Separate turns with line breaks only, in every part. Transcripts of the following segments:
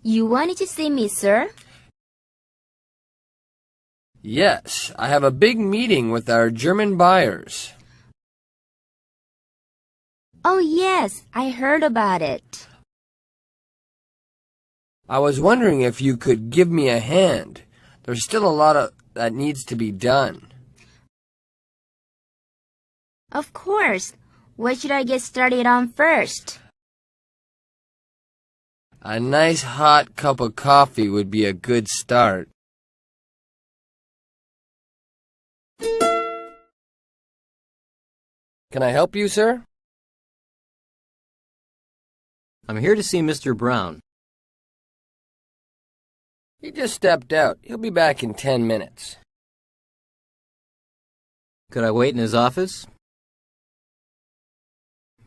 You wanted to see me, sir?
Yes, I have a big meeting with our German buyers.
Oh, yes, I heard about it.
I was wondering if you could give me a hand. There's still a lot that needs to be done.
Of course. What should I get started on first?
A nice hot cup of coffee would be a good start. Can I help you, sir?
I'm here to see Mr. Brown.
He just stepped out. He'll be back in 10 minutes.
Could I wait in his office?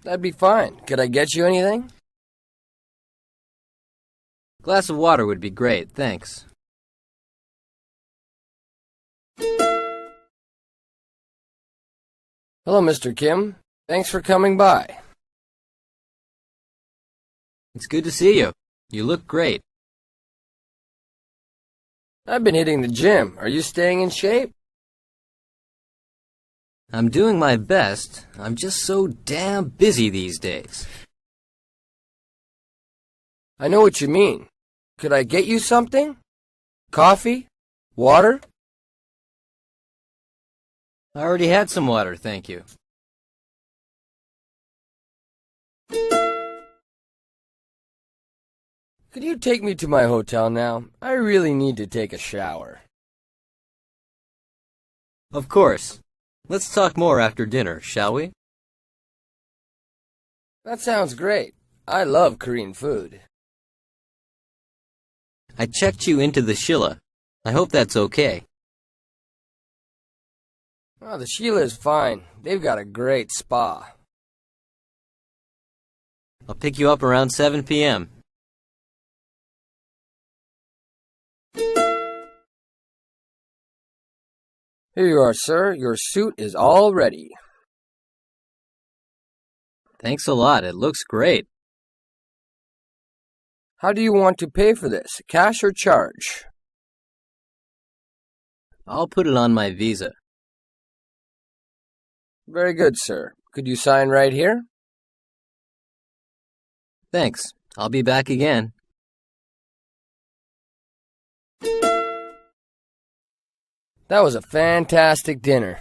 That'd be fine. Could I get you anything?
Glass of water would be great, thanks.
Hello, Mr. Kim. Thanks for coming by.
It's good to see you. You look great.
I've been hitting the gym. Are you staying in shape?
I'm doing my best. I'm just so damn busy these days.
I know what you mean. Could I get you something? Coffee? Water?
I already had some water, thank you.
Could you take me to my hotel now? I really need to take a shower.
Of course. Let's talk more after dinner, shall we?
That sounds great. I love Korean food.
I checked you into the Shilla. I hope that's okay.
Oh, the Sheila is fine. They've got a great spa.
I'll pick you up around 7 p.m.
Here you are, sir. Your suit is all ready.
Thanks a lot. It looks great.
How do you want to pay for this? Cash or charge?
I'll put it on my Visa.
Very good, sir. Could you sign right here?
Thanks. I'll be back again.
That was a fantastic dinner.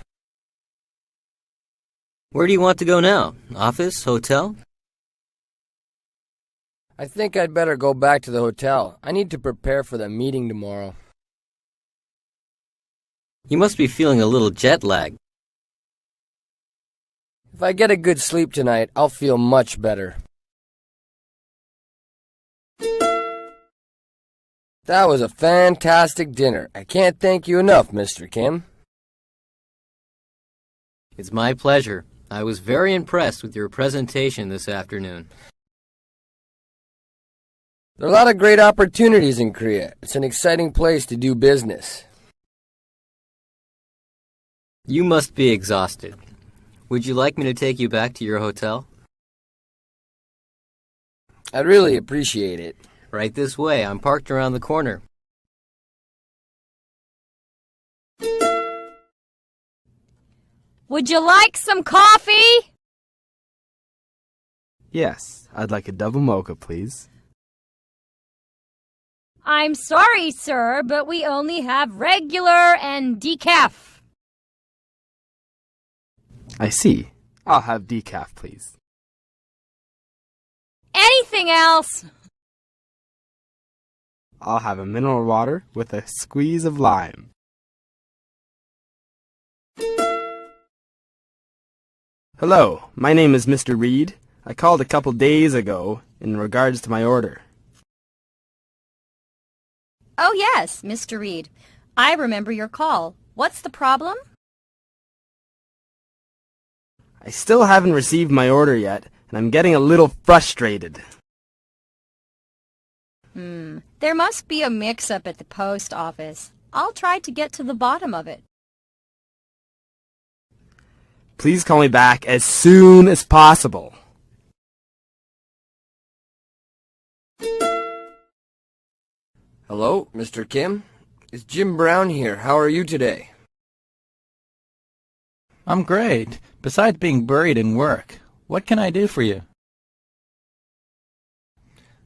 Where do you want to go now? Office? Hotel?
I think I'd better go back to the hotel. I need to prepare for the meeting tomorrow.
You must be feeling a little jet lag.
If I get a good sleep tonight, I'll feel much better. That was a fantastic dinner. I can't thank you enough, Mr. Kim.
It's my pleasure. I was very impressed with your presentation this afternoon.
There are a lot of great opportunities in Korea. It's an exciting place to do business.
You must be exhausted. Would you like me to take you back to your hotel?
I'd really appreciate it.
Right this way. I'm parked around the corner.
Would you like some coffee?
Yes, I'd like a double mocha, please.
I'm sorry, sir, but we only have regular and decaf.
I see. I'll have decaf, please.
Anything else?
I'll have a mineral water with a squeeze of lime. Hello, my name is Mr. Reed. I called a couple days ago in regards to my order.
Oh, yes, Mr. Reed. I remember your call. What's the problem?
I still haven't received my order yet, and I'm getting a little frustrated.
There must be a mix-up at the post office. I'll try to get to the bottom of it.
Please call me back as soon as possible.
Hello, Mr. Kim? It's Jim Brown here. How are you today?
I'm great. Besides being buried in work, what can I do for you?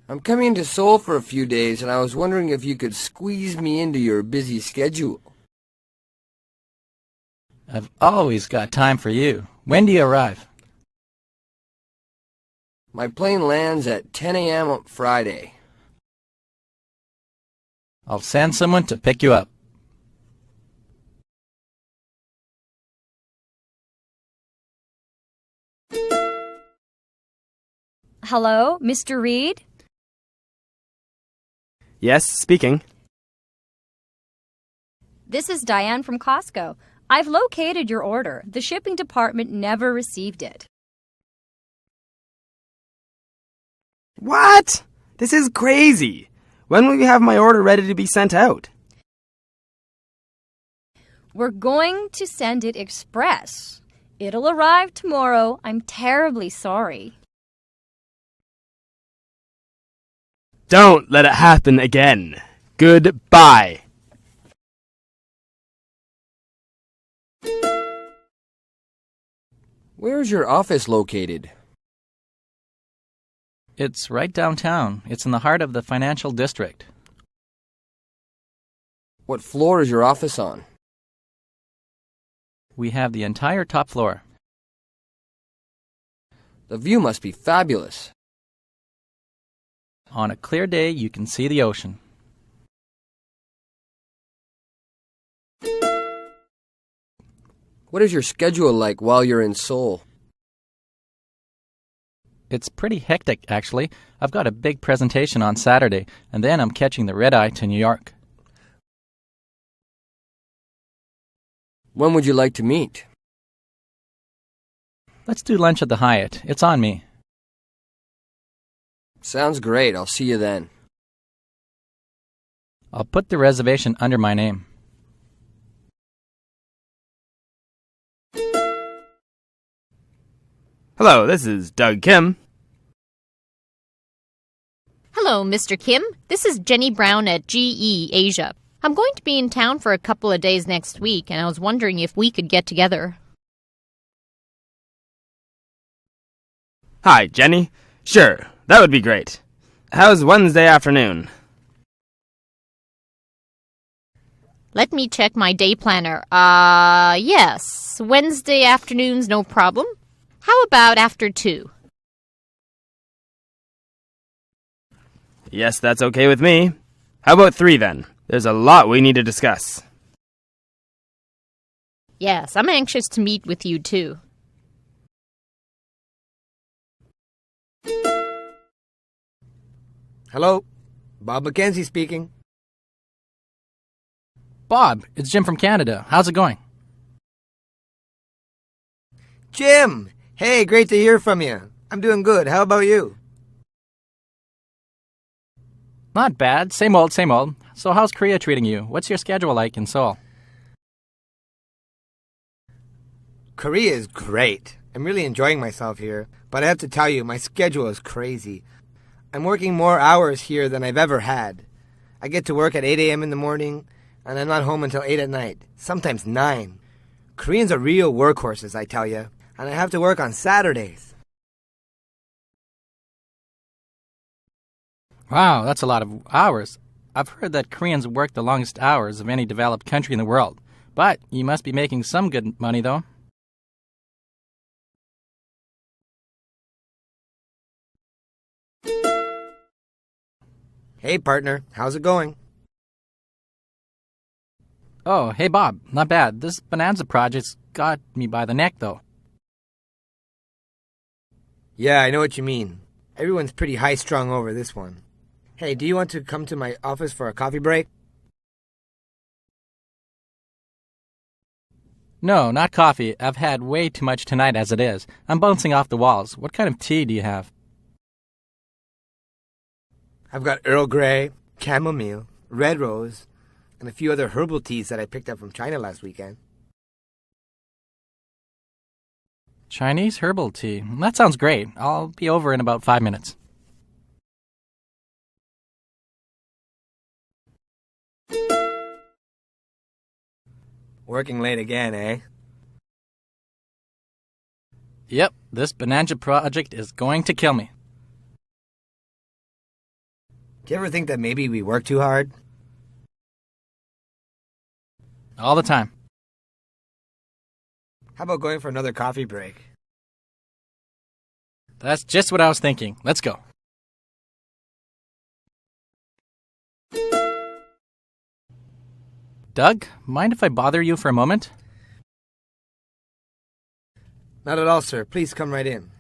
I'm coming to Seoul for a few days, and I was wondering if you could squeeze me into your busy schedule.
I've always got time for you. When do you arrive?
My plane lands at 10 a.m. on Friday.
I'll send someone to pick you up.
Hello, Mr. Reed?
Yes, speaking.
This is Diane from Costco. I've located your order. The shipping department never received it.
What? This is crazy. When will you have my order ready to be sent out?
We're going to send it express. It'll arrive tomorrow. I'm terribly sorry.
Don't let it happen again. Goodbye.
Where's your office located?
It's right downtown. It's in the heart of the financial district.
What floor is your office on?
We have the entire top floor.
The view must be fabulous.
On a clear day, you can see the ocean.
What is your schedule like while you're in Seoul?
It's pretty hectic, actually. I've got a big presentation on Saturday, and then I'm catching the red-eye to New York.
When would you like to meet?
Let's do lunch at the Hyatt. It's on me.
Sounds great. I'll see you then.
I'll put the reservation under my name.
Hello, this is Doug Kim.
Hello, Mr. Kim. This is Jenny Brown at GE Asia. I'm going to be in town for a couple of days next week, and I was wondering if we could get together.
Hi, Jenny. Sure, that would be great. How's Wednesday afternoon?
Let me check my day planner. Yes. Wednesday afternoon's no problem. How about after 2?
Yes, that's okay with me. How about 3 then? There's a lot we need to discuss.
Yes, I'm anxious to meet with you too.
Hello, Bob McKenzie speaking.
Bob, it's Jim from Canada. How's it going?
Jim! Hey, great to hear from you. I'm doing good. How about you?
Not bad. Same old, same old. So how's Korea treating you? What's your schedule like in Seoul?
Korea is great. I'm really enjoying myself here, but I have to tell you, my schedule is crazy. I'm working more hours here than I've ever had. I get to work at 8 a.m. in the morning, and I'm not home until 8 at night, sometimes 9. Koreans are real workhorses, I tell you, and I have to work on Saturdays.
Wow, that's a lot of hours. I've heard that Koreans work the longest hours of any developed country in the world. But you must be making some good money, though.
Hey, partner. How's it going?
Oh, hey, Bob. Not bad. This Bonanza project's got me by the neck, though.
Yeah, I know what you mean. Everyone's pretty high-strung over this one. Hey, do you want to come to my office for a coffee break?
No, not coffee. I've had way too much tonight as it is. I'm bouncing off the walls. What kind of tea do you have?
I've got Earl Grey, chamomile, red rose, and a few other herbal teas that I picked up from China last weekend.
Chinese herbal tea. That sounds great. I'll be over in about 5 minutes.
Working late again, eh?
Yep, this Bonanza project is going to kill me.
Do you ever think that maybe we work too hard?
All the time.
How about going for another coffee break?
That's just what I was thinking. Let's go. Doug, mind if I bother you for a moment?
Not at all, sir. Please come right in.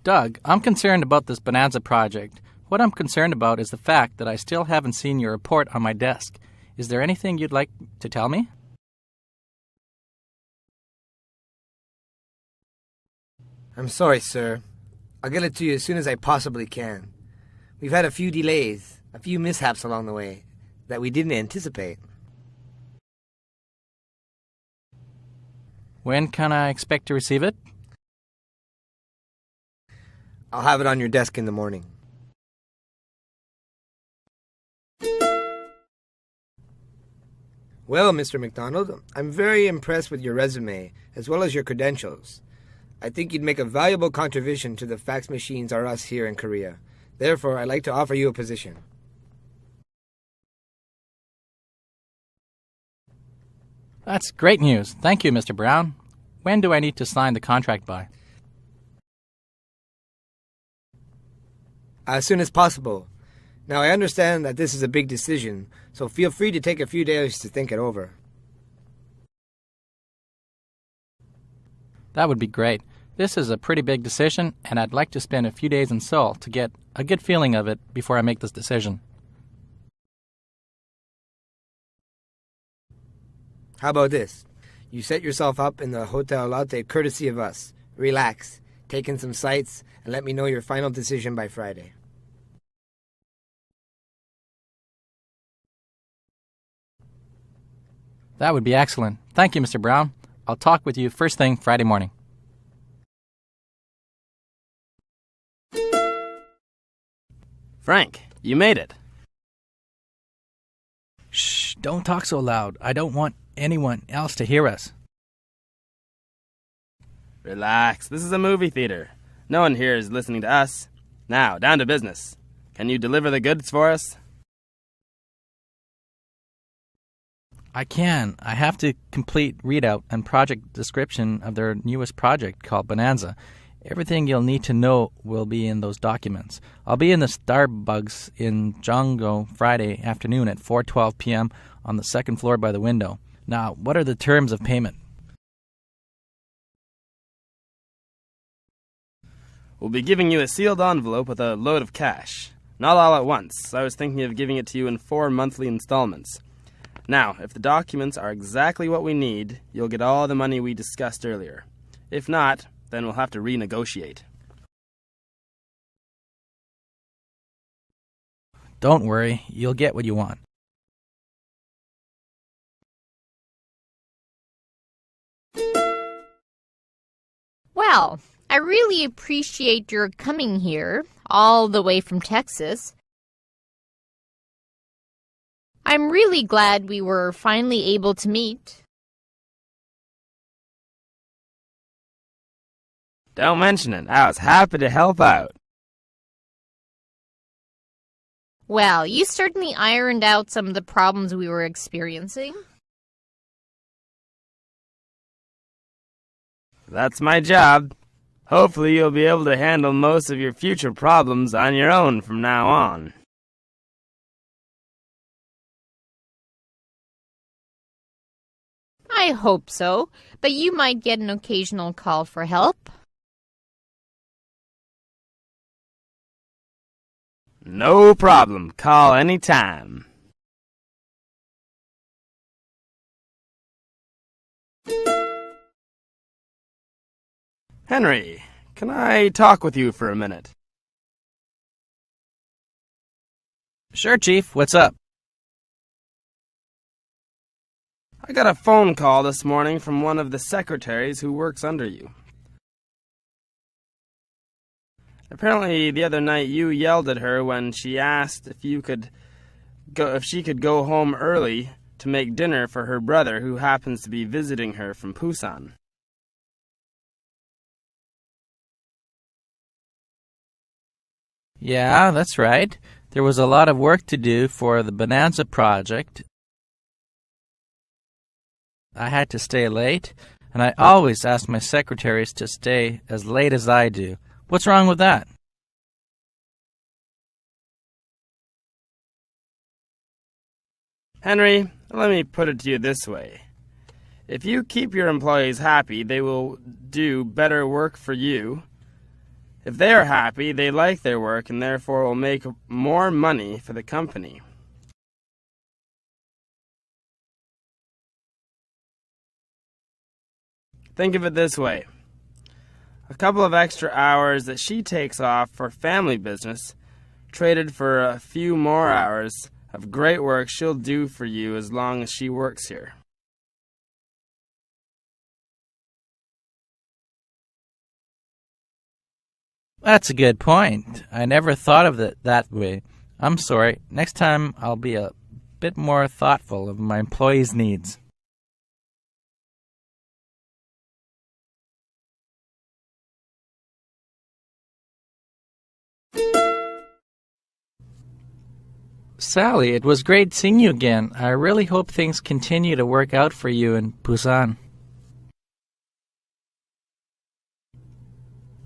Doug, I'm concerned about this Bonanza project. What I'm concerned about is the fact that I still haven't seen your report on my desk. Is there anything you'd like to tell me?
I'm sorry, sir. I'll get it to you as soon as I possibly can. We've had a few delays, a few mishaps along the way that we didn't anticipate.
When can I expect to receive it?
I'll have it on your desk in the morning. Well, Mr. McDonald, I'm very impressed with your resume, as well as your credentials. I think you'd make a valuable contribution to the fax machines R Us here in Korea. Therefore, I'd like to offer you a position.
That's great news. Thank you, Mr. Brown. When do I need to sign the contract by?
As soon as possible. Now, I understand that this is a big decision, so feel free to take a few days to think it over.
That would be great. This is a pretty big decision, and I'd like to spend a few days in Seoul to get a good feeling of it before I make this decision.
How about this? You set yourself up in the Hotel Latte courtesy of us. Relax, take in some sights, and let me know your final decision by Friday.
That would be excellent. Thank you, Mr. Brown. I'll talk with you first thing Friday morning.
Frank, you made it.
Shh, don't talk so loud. I don't want anyone else to hear us.
Relax, this is a movie theater. No one here is listening to us. Now, down to business. Can you deliver the goods for us?
I can. I have to complete readout and project description of their newest project called Bonanza. Everything you'll need to know will be in those documents. I'll be in the Starbucks in Jonggo Friday afternoon at 4:12 p.m. on the second floor by the window. Now, what are the terms of payment?
We'll be giving you a sealed envelope with a load of cash. Not all at once. I was thinking of giving it to you in 4 monthly installments. Now, if the documents are exactly what we need, you'll get all the money we discussed earlier. If not, then we'll have to renegotiate.
Don't worry, you'll get what you want.
Well, I really appreciate your coming here, all the way from Texas. I'm really glad we were finally able to meet.
Don't mention it. I was happy to help out.
Well, you certainly ironed out some of the problems we were experiencing.
That's my job. Hopefully you'll be able to handle most of your future problems on your own from now on.
I hope so, but you might get an occasional call for help.
No problem. Call any time. Henry, can I talk with you for a minute?
Sure, Chief. What's up?
I got a phone call this morning from one of the secretaries who works under you. Apparently, the other night you yelled at her when she asked if she could go home early to make dinner for her brother who happens to be visiting her from Busan.
Yeah, that's right. There was a lot of work to do for the Bonanza project. I had to stay late, and I always ask my secretaries to stay as late as I do. What's wrong with that?
Henry, let me put it to you this way. If you keep your employees happy, they will do better work for you. If they are happy, they like their work and therefore will make more money for the company. Think of it this way. A couple of extra hours that she takes off for family business, traded for a few more hours of great work she'll do for you as long as she works here.
That's a good point. I never thought of it that way. I'm sorry. Next time I'll be a bit more thoughtful of my employees' needs. Sally, it was great seeing you again. I really hope things continue to work out for you in Busan.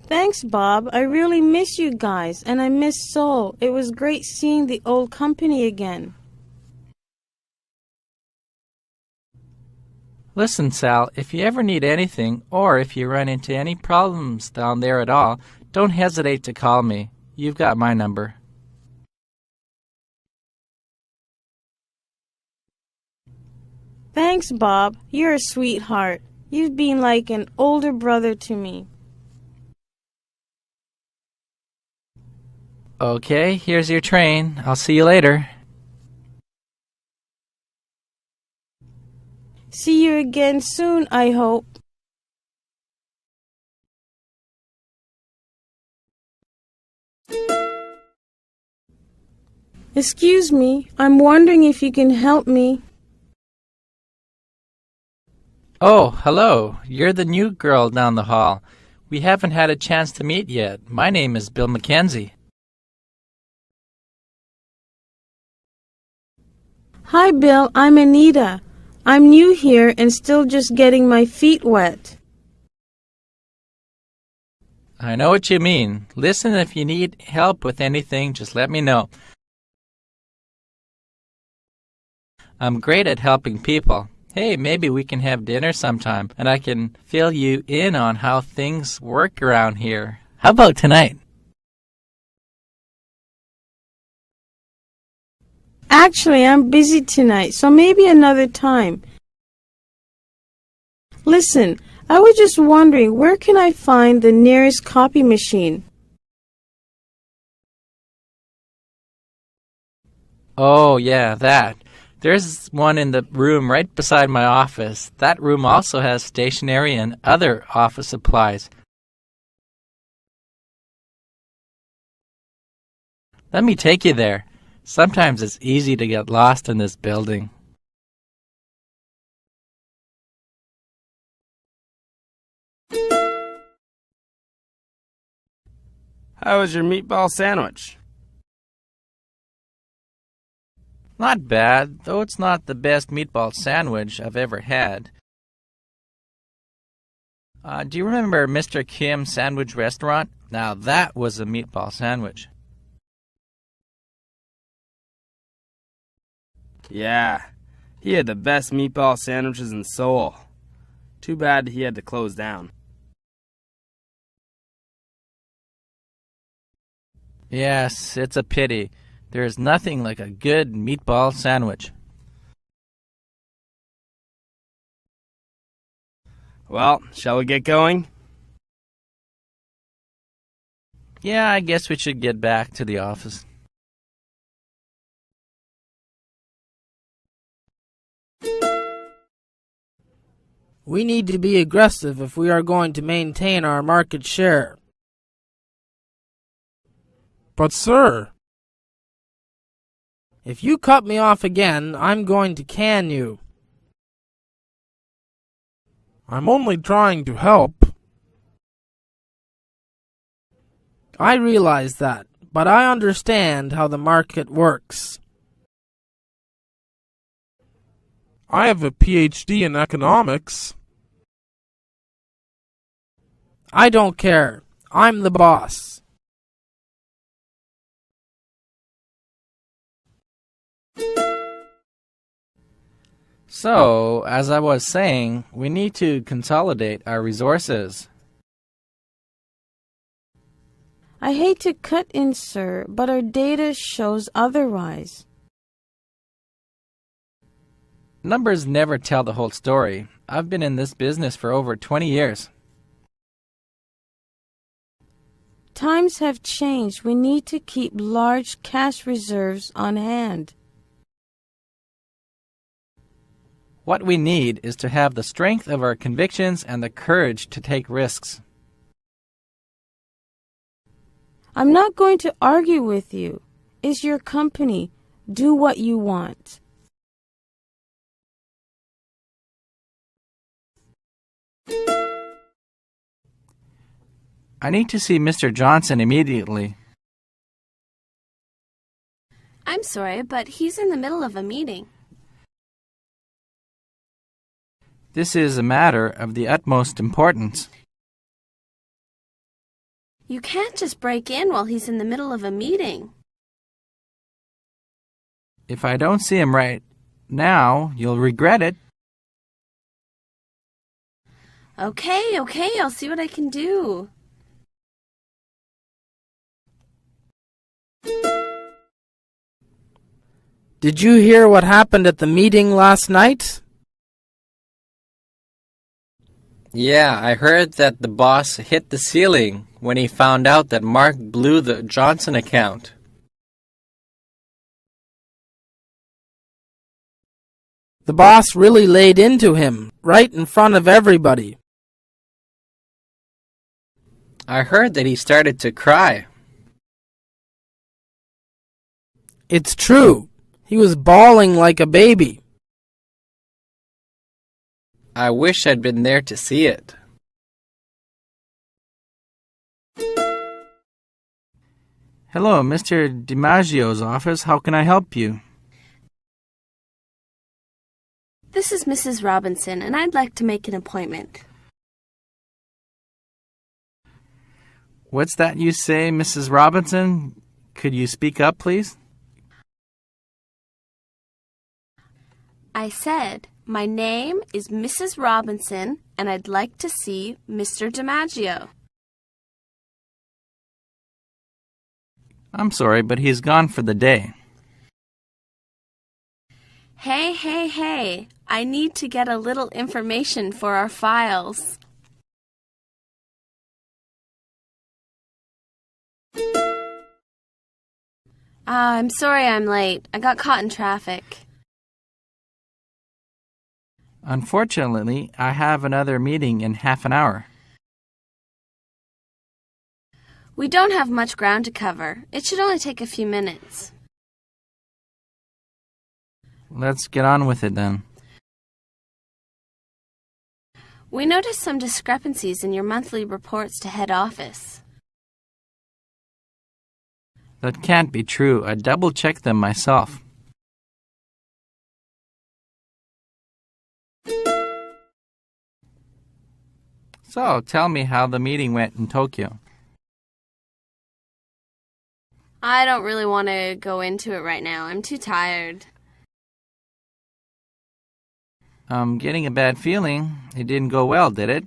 Thanks, Bob. I really miss you guys, and I miss Seoul. It was great seeing the old company again.
Listen, Sal, if you ever need anything, or if you run into any problems down there at all, don't hesitate to call me. You've got my number.
Thanks, Bob. You're a sweetheart. You've been like an older brother to me.
Okay, here's your train. I'll see you later.
See you again soon, I hope. Excuse me, I'm wondering if you can help me.
Oh, hello. You're the new girl down the hall. We haven't had a chance to meet yet. My name is Bill Mackenzie.
Hi, Bill. I'm Anita. I'm new here and still just getting my feet wet.
I know what you mean. Listen, if you need help with anything, just let me know. I'm great at helping people. Hey, maybe we can have dinner sometime, and I can fill you in on how things work around here. How about tonight?
Actually, I'm busy tonight, so maybe another time. Listen, I was just wondering, where can I find the nearest copy machine?
Oh, yeah, that. There's one in the room right beside my office. That room also has stationery and other office supplies. Let me take you there. Sometimes it's easy to get lost in this building.
How was your meatball sandwich?
Not bad, though it's not the best meatball sandwich I've ever had. Do you remember Mr. Kim's Sandwich Restaurant? Now that was a meatball sandwich.
Yeah, he had the best meatball sandwiches in Seoul. Too bad he had to close down.
Yes, it's a pity. There is nothing like a good meatball sandwich.
Well, shall we get going?
Yeah, I guess we should get back to the office.
We need to be aggressive if we are going to maintain our market share.
But, sir...
If you cut me off again, I'm going to can you.
I'm only trying to help.
I realize that, but I understand how the market works.
I have a PhD in economics.
I don't care. I'm the boss.
So, as I was saying, we need to consolidate our resources.
I hate to cut in, sir, but our data shows otherwise.
Numbers never tell the whole story. I've been in this business for over 20 years.
Times have changed. We need to keep large cash reserves on hand.
What we need is to have the strength of our convictions and the courage to take risks.
I'm not going to argue with you. It's your company. Do what you want.
I need to see Mr. Johnson immediately.
I'm sorry, but he's in the middle of a meeting.
This is a matter of the utmost importance.
You can't just break in while he's in the middle of a meeting.
If I don't see him right now, you'll regret it.
Okay, I'll see what I can do.
Did you hear what happened at the meeting last night?
Yeah, I heard that the boss hit the ceiling when he found out that Mark blew the Johnson account.
The boss really laid into him, right in front of everybody.
I heard that he started to cry.
It's true. He was bawling like a baby.
I wish I'd been there to see it.
Hello, Mr. DiMaggio's office. How can I help you?
This is Mrs. Robinson, and I'd like to make an appointment.
What's that you say, Mrs. Robinson? Could you speak up, please?
I said, my name is Mrs. Robinson, and I'd like to see Mr. DiMaggio.
I'm sorry, but he's gone for the day.
Hey, I need to get a little information for our files. I'm sorry I'm late. I got caught in traffic.
Unfortunately, I have another meeting in half an hour.
We don't have much ground to cover. It should only take a few minutes.
Let's get on with it then.
We noticed some discrepancies in your monthly reports to head office.
That can't be true. I double-checked them myself. So, tell me how the meeting went in Tokyo.
I don't really want to go into it right now. I'm too tired.
I'm getting a bad feeling. It didn't go well, did it?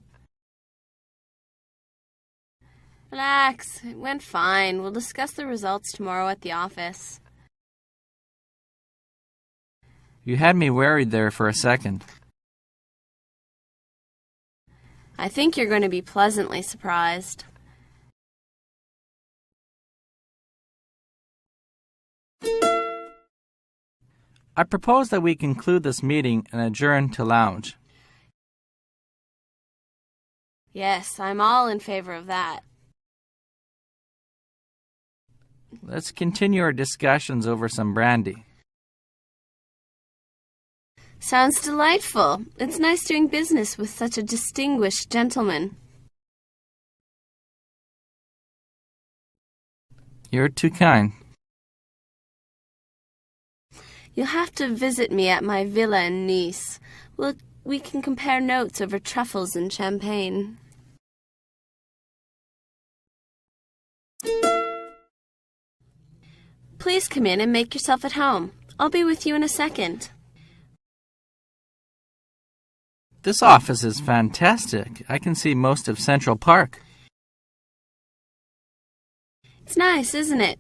Relax. It went fine. We'll discuss the results tomorrow at the office.
You had me worried there for a second.
I think you're going to be pleasantly surprised.
I propose that we conclude this meeting and adjourn to lounge.
Yes, I'm all in favor of that.
Let's continue our discussions over some brandy.
Sounds delightful. It's nice doing business with such a distinguished gentleman.
You're too kind.
You'll have to visit me at my villa in Nice. We can compare notes over truffles and champagne. Please come in and make yourself at home. I'll be with you in a second.
This office is fantastic. I can see most of Central Park.
It's nice, isn't it?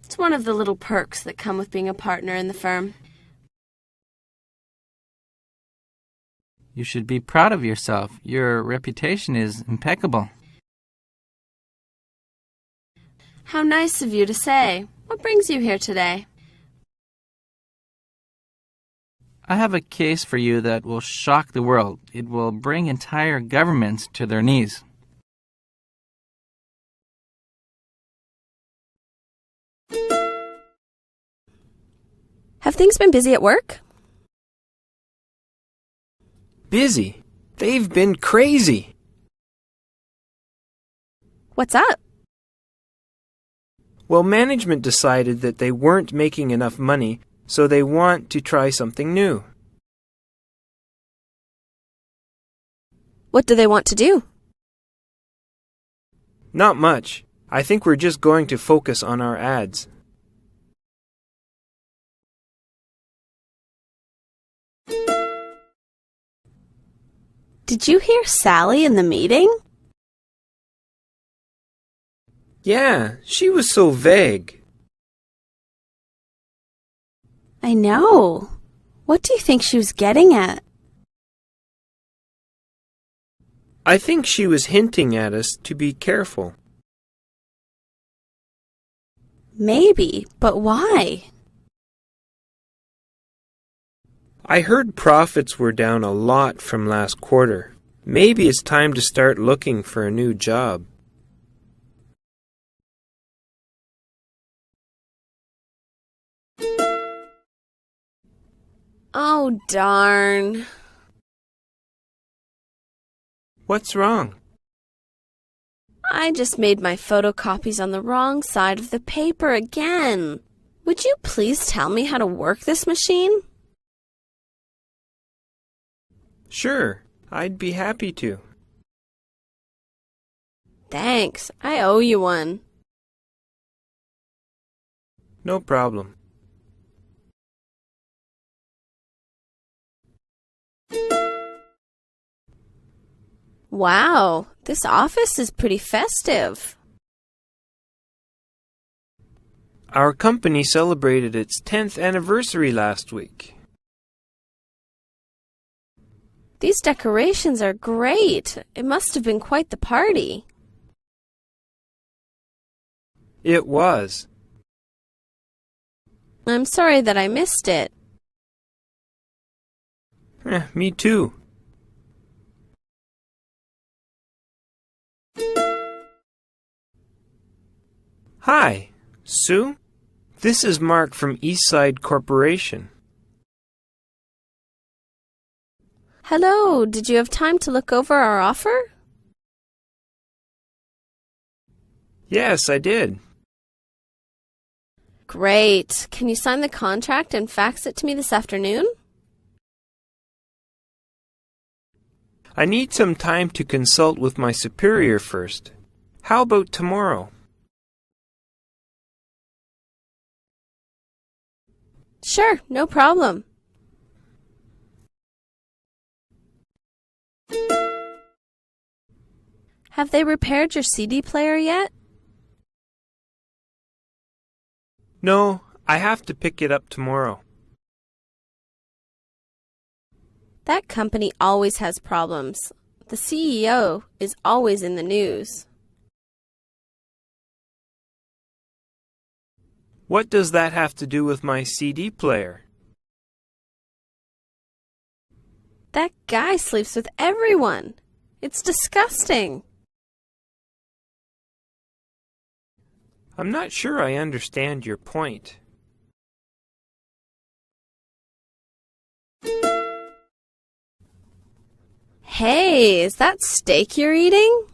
It's one of the little perks that come with being a partner in the firm.
You should be proud of yourself. Your reputation is impeccable.
How nice of you to say. What brings you here today?
I have a case for you that will shock the world. It will bring entire governments to their knees.
Have things been busy at work?
Busy? They've been crazy.
What's up?
Well, management decided that they weren't making enough money, so they want to try something new.
What do they want to do?
Not much. I think we're just going to focus on our ads.
Did you hear Sally in the meeting?
Yeah, she was so vague.
I know. What do you think she was getting at?
I think she was hinting at us to be careful.
Maybe, but why?
I heard profits were down a lot from last quarter. Maybe it's time to start looking for a new job.
Oh, darn.
What's wrong?
I just made my photocopies on the wrong side of the paper again. Would you please tell me how to work this machine?
Sure, I'd be happy to.
Thanks, I owe you one.
No problem.
Wow, this office is pretty festive.
Our company celebrated its 10th anniversary last week.
These decorations are great. It must have been quite the party.
It was.
I'm sorry that I missed it.
Me too. Hi, Sue. This is Mark from Eastside Corporation.
Hello, did you have time to look over our offer?
Yes, I did.
Great. Can you sign the contract and fax it to me this afternoon?
I need some time to consult with my superior first. How about tomorrow?
Sure, no problem. Have they repaired your CD player yet?
No, I have to pick it up tomorrow.
That company always has problems. The CEO is always in the news.
What does that have to do with my CD player?
That guy sleeps with everyone. It's disgusting.
I'm not sure I understand your point.
Hey, is that steak you're eating?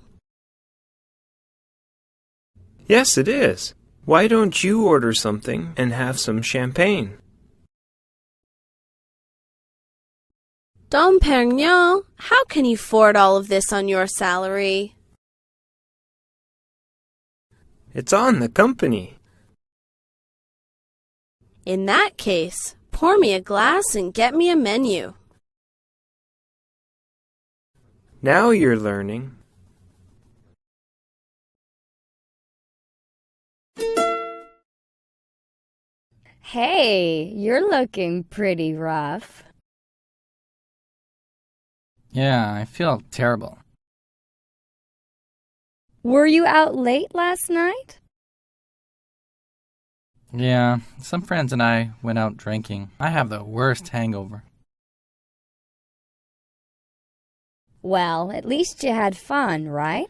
Yes, it is. Why don't you order something and have some champagne?
Dom Perignon, how can you afford all of this on your salary?
It's on the company.
In that case, pour me a glass and get me a menu.
Now you're learning.
Hey, you're looking pretty rough.
Yeah, I feel terrible.
Were you out late last night?
Yeah, some friends and I went out drinking. I have the worst hangover.
Well, at least you had fun, right?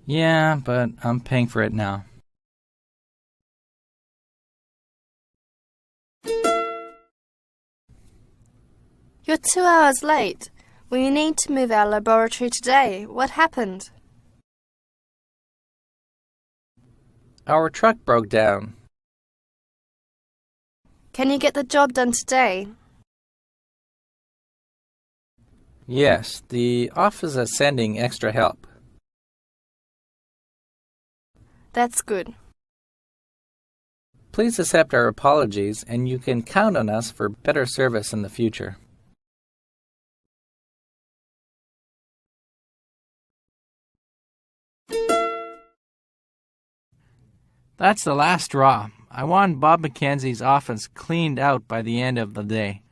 Yeah, but I'm paying for it now.
You're 2 hours late. We need to move our laboratory today. What happened?
Our truck broke down.
Can you get the job done today?
Yes, the office is sending extra help.
That's good.
Please accept our apologies, and you can count on us for better service in the future. That's the last straw. I want Bob Mackenzie's office cleaned out by the end of the day.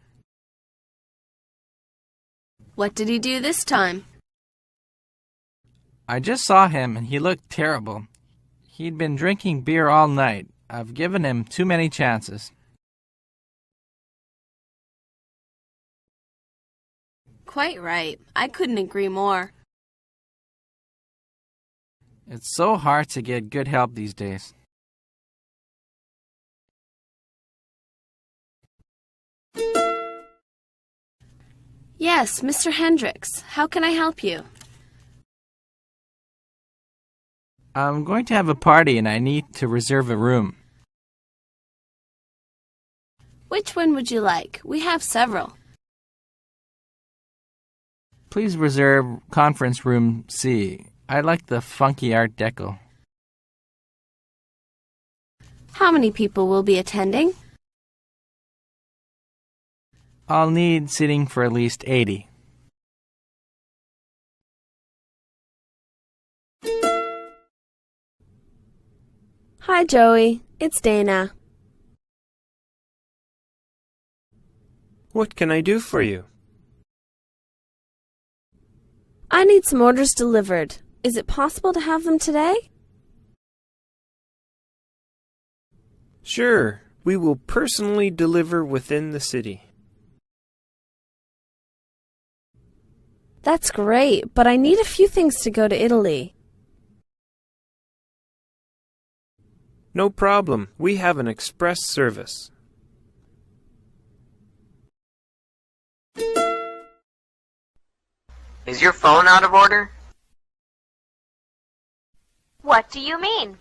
What did he do this time?
I just saw him and he looked terrible. He'd been drinking beer all night. I've given him too many chances.
Quite right. I couldn't agree more.
It's so hard to get good help these days.
Yes, Mr. Hendricks. How can I help you?
I'm going to have a party and I need to reserve a room.
Which one would you like? We have several.
Please reserve conference room C. I like the funky Art Deco.
How many people will be attending?
I'll need seating for at least 80.
Hi, Joey. It's Dana.
What can I do for you?
I need some orders delivered. Is it possible to have them today?
Sure, we will personally deliver within the city.
That's great, but I need a few things to go to Italy.
No problem. We have an express service.
Is your phone out of order?
What do you mean?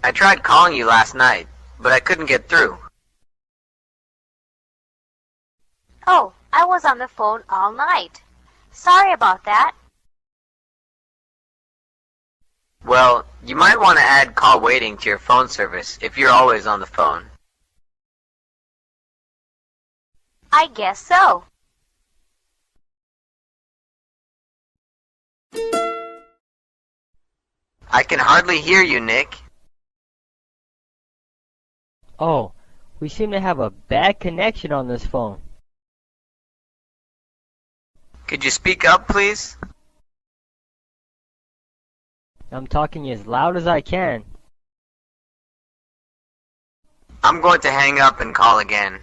I tried calling you last night, but I couldn't get through.
Oh, I was on the phone all night. Sorry about that.
Well, you might want to add call waiting to your phone service if you're always on the phone.
I guess so.
I can hardly hear you, Nick.
Oh, we seem to have a bad connection on this phone.
Could you speak up, please?
I'm talking as loud as I can.
I'm going to hang up and call again.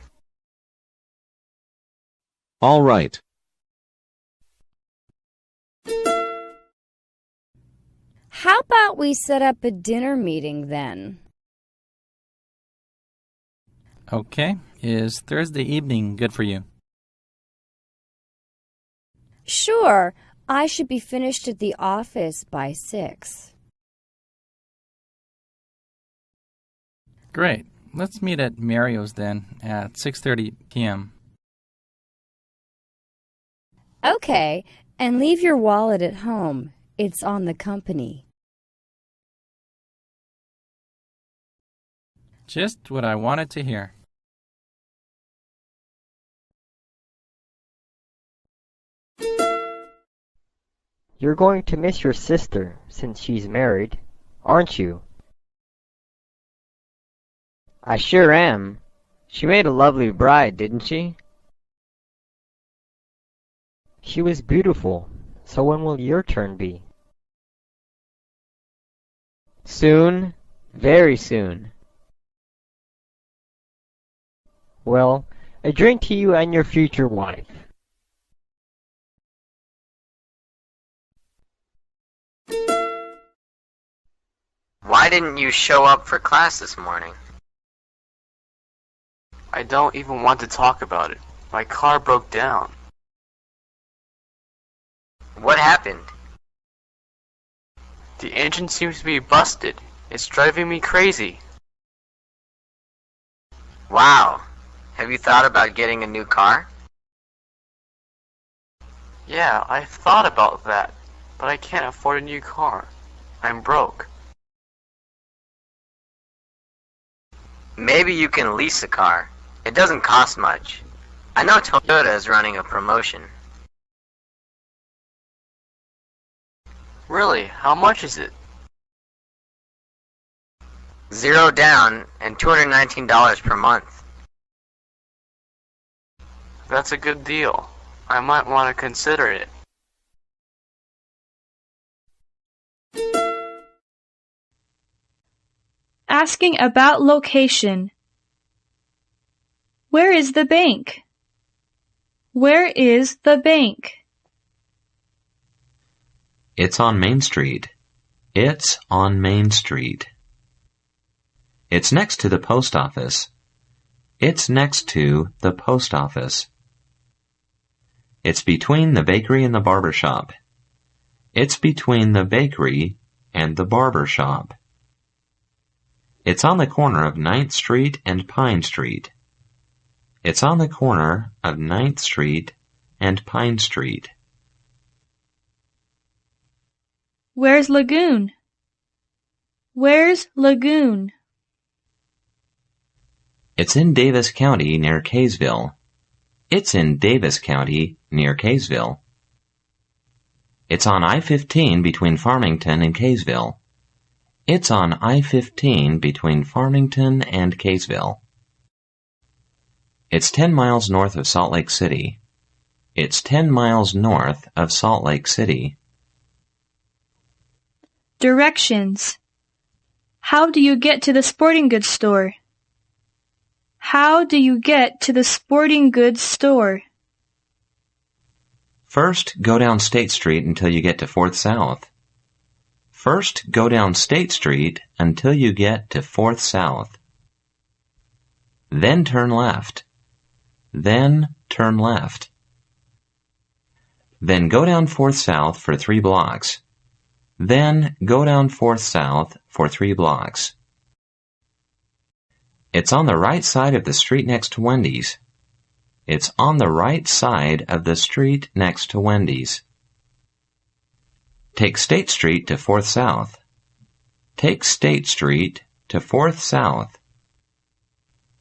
All right.
How about we set up a dinner meeting then?
Okay. Is Thursday evening good for you?
Sure. I should be finished at the office by 6.
Great. Let's meet at Mario's then at 6:30 p.m.
Okay, and leave your wallet at home. It's on the company.
Just what I wanted to hear.
You're going to miss your sister since she's married, aren't you?
I sure am. She made a lovely bride, didn't she?
She was beautiful. So when will your turn be?
Soon. Very soon.
Well, a drink to you and your future wife.
Why didn't you show up for class this morning?
I don't even want to talk about it. My car broke down.
What happened?
The engine seems to be busted. It's driving me crazy.
Wow. Have you thought about getting a new car?
Yeah, I thought about that, but I can't afford a new car. I'm broke.
Maybe you can lease a car. It doesn't cost much. I know Toyota is running a promotion.
Really? How much is it?
0 down and $219 per month.
That's a good deal. I might want to consider it.
Asking about location. Where is the bank? Where is the bank?
It's on Main Street. It's on Main Street. It's next to the post office. It's next to the post office. It's between the bakery and the barber shop. It's between the bakery and the barber shop. It's on the corner of 9th Street and Pine Street. It's on the corner of 9th Street and Pine Street.
Where's Lagoon? Where's Lagoon?
It's in Davis County near Kaysville. It's in Davis County near Kaysville. It's on I-15 between Farmington and Kaysville. It's on I-15 between Farmington and Kaysville. It's 10 miles north of Salt Lake City. It's 10 miles north of Salt Lake City.
Directions. How do you get to the sporting goods store? How do you get to the sporting goods store?
First, go down State Street until you get to 4th South. First, go down State Street until you get to 4th South. Then turn left. Then turn left. Then go down 4th South for 3 blocks. Then go down 4th South for 3 blocks. It's on the right side of the street next to Wendy's. It's on the right side of the street next to Wendy's. Take State Street to 4th South. Take State Street to 4th South.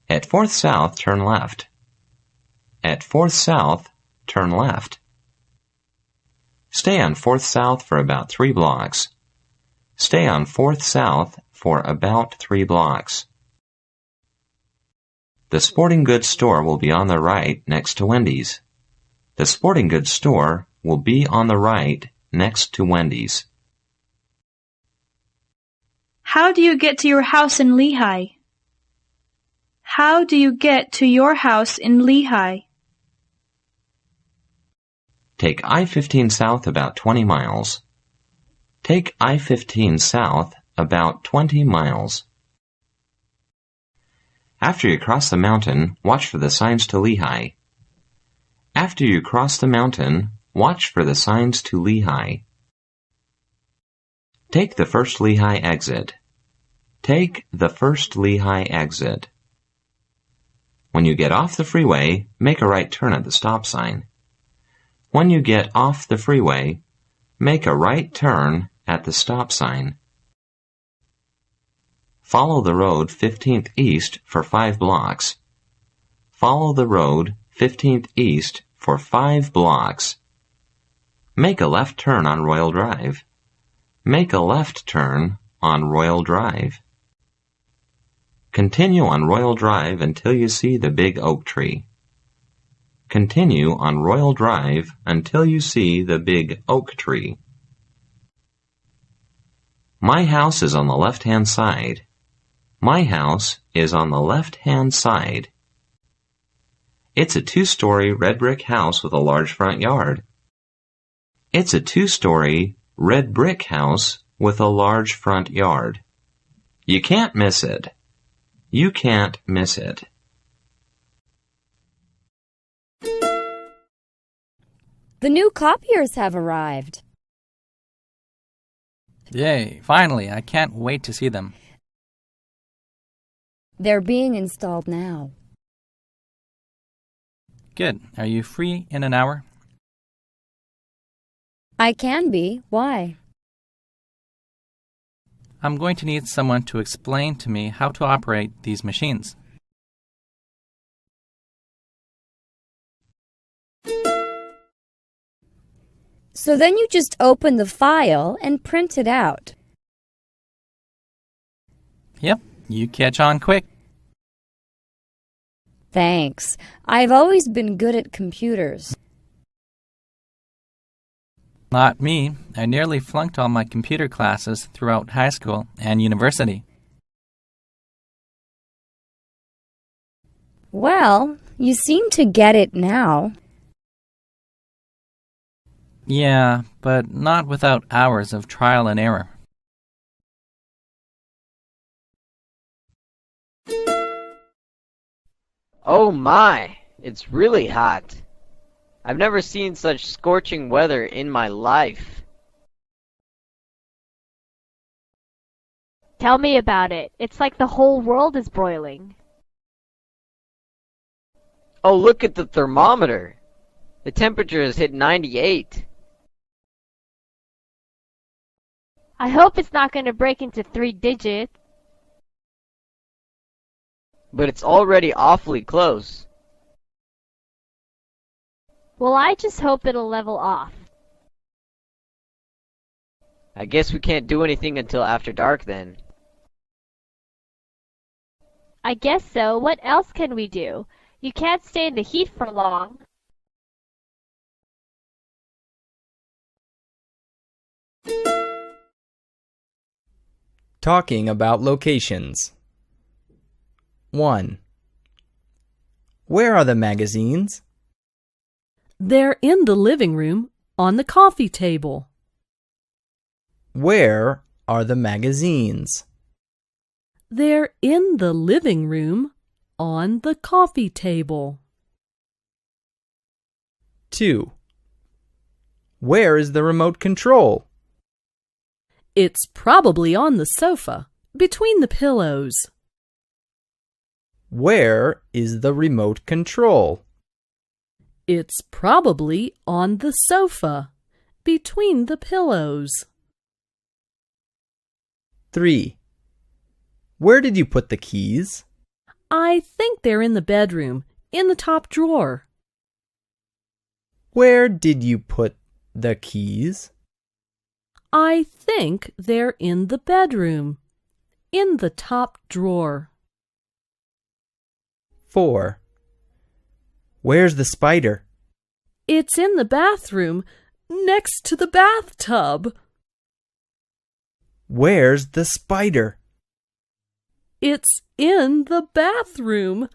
At 4th South, turn left. At 4th South, turn left. Stay on 4th South for about 3 blocks. Stay on 4th South for about 3 blocks. The sporting goods store will be on the right next to Wendy's. The sporting goods store will be on the right next to Wendy's.
How do you get to your house in Lehigh? How do you get to your house in Lehigh?
Take I-15 south about 20 miles. Take I-15 south about 20 miles. After you cross the mountain, watch for the signs to Lehigh. After you cross the mountain, Watch for the signs to Lehigh. Take the first Lehigh exit. Take the first Lehigh exit. When you get off the freeway, make a right turn at the stop sign. When you get off the freeway, make a right turn at the stop sign. Follow the road 15th east for 5 blocks. Follow the road 15th east for 5 blocks. Make a left turn on Royal Drive. Make a left turn on Royal Drive. Continue on Royal Drive until you see the big oak tree. Continue on Royal Drive until you see the big oak tree. My house is on the left-hand side. My house is on the left-hand side. It's a 2-story red brick house with a large front yard. It's a 2-story red brick house with a large front yard. You can't miss it. You can't miss it.
The new copiers have arrived.
Yay, finally, I can't wait to see them.
They're being installed now.
Good. Are you free in an hour?
I can be. Why?
I'm going to need someone to explain to me how to operate these machines.
So then you just open the file and print it out.
Yep, you catch on quick.
Thanks. I've always been good at computers.
Not me. I nearly flunked all my computer classes throughout high school and university.
Well, you seem to get it now.
Yeah, but not without hours of trial and error.
Oh my, it's really hot. I've never seen such scorching weather in my life.
Tell me about it. It's like the whole world is broiling.
Oh, look at the thermometer. The temperature has hit 98.
I hope it's not going to break into 3 digits.
But it's already awfully close.
Well, I just hope it'll level off.
I guess we can't do anything until after dark then.
I guess so. What else can we do? You can't stay in the heat for long.
Talking about locations. 1. Where are the magazines?
They're in the living room on the coffee table.
Where are the magazines?
They're in the living room on the coffee table.
2. Where is the remote control?
It's probably on the sofa, between the pillows.
Where is the remote control?
It's probably on the sofa, between the pillows.
3. Where did you put the keys?
I think they're in the bedroom, in the top drawer.
Where did you put the keys?
I think they're in the bedroom, in the top drawer.
4. Where's the spider?
It's in the bathroom, next to the bathtub.
Where's the spider?
It's in the bathroom,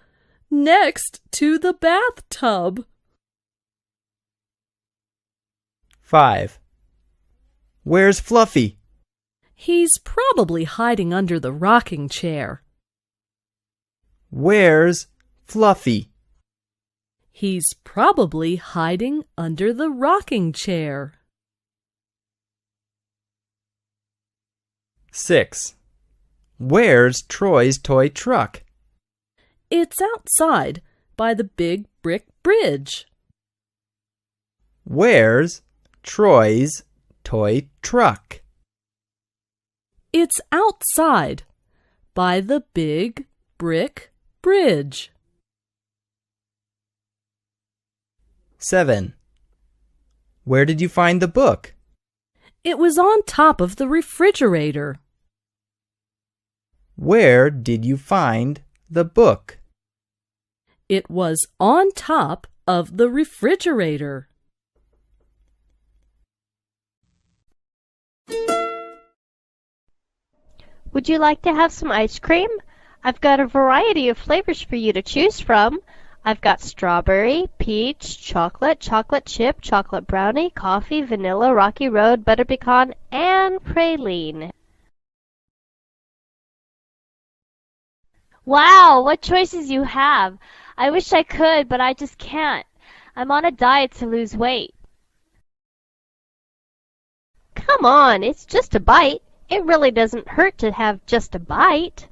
next to the bathtub.
5. Where's Fluffy?
He's probably hiding under the rocking chair.
Where's Fluffy?
He's probably hiding under the rocking chair.
6. Where's Troy's toy truck?
It's outside by the big brick bridge.
Where's Troy's toy truck?
It's outside by the big brick bridge.
7. Where did you find the book?
It was on top of the refrigerator.
Where did you find the book?
It was on top of the refrigerator.
Would you like to have some ice cream? I've got a variety of flavors for you to choose from. I've got strawberry, peach, chocolate, chocolate chip, chocolate brownie, coffee, vanilla, rocky road, butter pecan, and praline. Wow, what choices you have! I wish I could, but I just can't. I'm on a diet to lose weight. Come on, it's just a bite. It really doesn't hurt to have just a bite.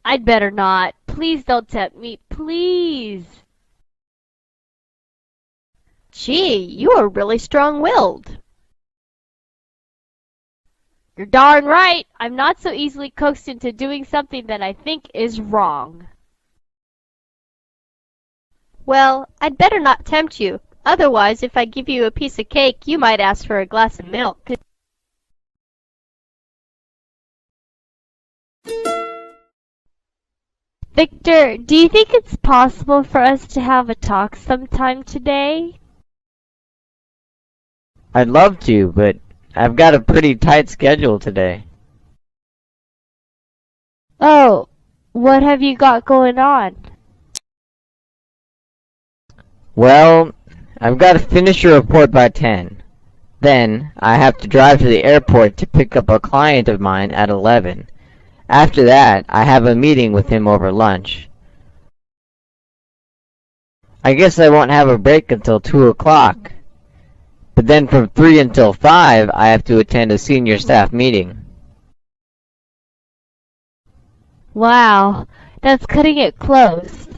I'd better not. Please don't tempt me, please. Gee, you are really strong-willed. You're darn right. I'm not so easily coaxed into doing something that I think is wrong. Well, I'd better not tempt you. Otherwise, if I give you a piece of cake, you might ask for a glass of milk. Victor, do you think it's possible for us to have a talk sometime today?
I'd love to, but I've got a pretty tight schedule today.
Oh, what have you got going on?
Well, I've got to finish a report by 10. Then, I have to drive to the airport to pick up a client of mine at 11. After that, I have a meeting with him over lunch. I guess I won't have a break until 2 o'clock. But then from 3 until 5, I have to attend a senior staff meeting.
Wow, that's cutting it close.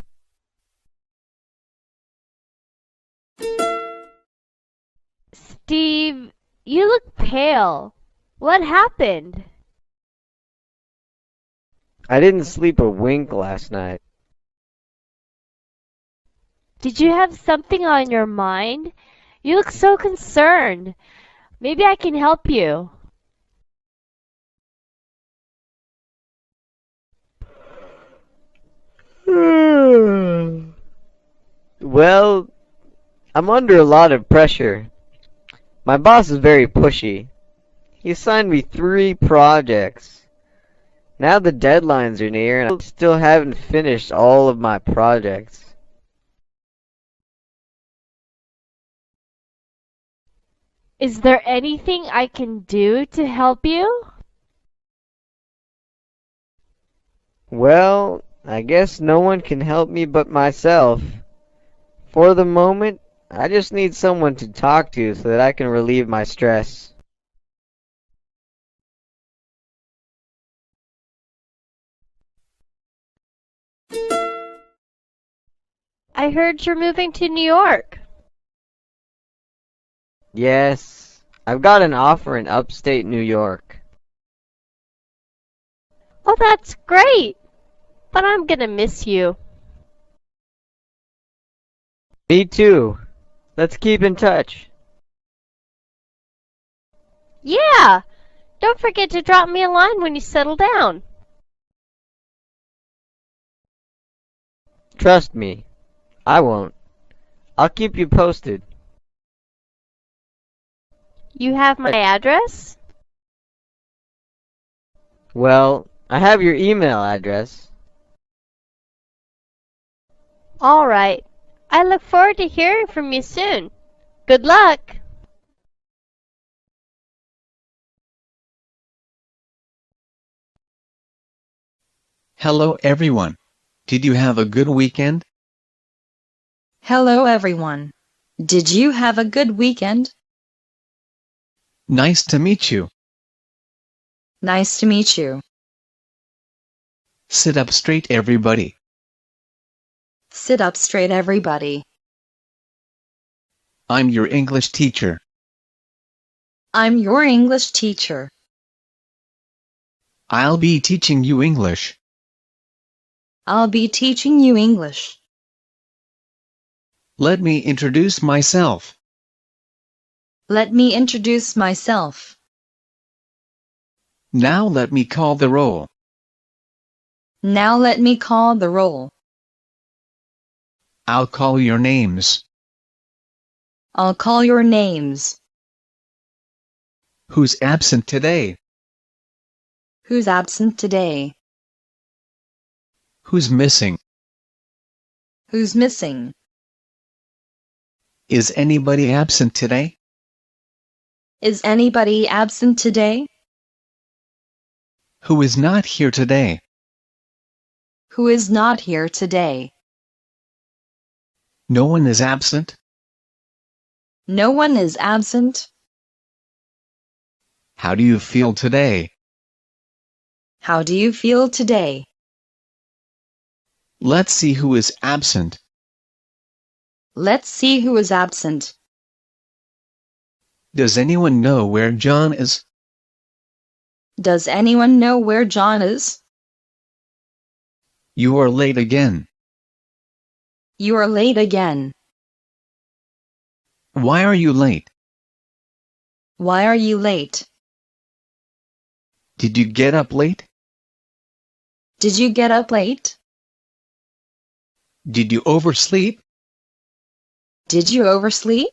Steve, you look pale. What happened?
I didn't sleep a wink last night.
Did you have something on your mind? You look so concerned. Maybe I can help you.
Well, I'm under a lot of pressure. My boss is very pushy. He assigned me 3 projects. Now the deadlines are near and I still haven't finished all of my projects.
Is there anything I can do to help you?
Well, I guess no one can help me but myself. For the moment, I just need someone to talk to so that I can relieve my stress.
I heard you're moving to New York.
Yes, I've got an offer in upstate New York.
Oh, that's great. But I'm gonna miss you.
Me too. Let's keep in touch.
Yeah! Don't forget to drop me a line when you settle down.
Trust me, I won't. I'll keep you posted.
You have my address?
Well, I have your email address.
All right. I look forward to hearing from you soon. Good luck!
Hello everyone. Did you have a good weekend? Hello everyone. Did you have a good weekend?
Nice to meet you.
Nice to meet you.
Sit up straight, everybody.
Sit up straight, everybody.
I'm your English teacher.
I'm your English teacher.
I'll be teaching you English.
I'll be teaching you English.
Let me introduce myself.
Let me introduce myself.
Now let me call the roll.
Now let me call the roll.
I'll call your names.
I'll call your names.
Who's absent today?
Who's absent today?
Who's missing?
Who's missing?
Is anybody absent today?
Is anybody absent today?
Who is not here today?
Who is not here today?
No one is absent?
No one is absent.
How do you feel today?
How do you feel today?
Let's see who is absent.
Let's see who is absent.
Does anyone know where John is?
Does anyone know where John is?
You are late again.
You are late again.
Why are you late?
Why are you late?
Did you get up late?
Did you get up late?
Did you oversleep?
Did you oversleep?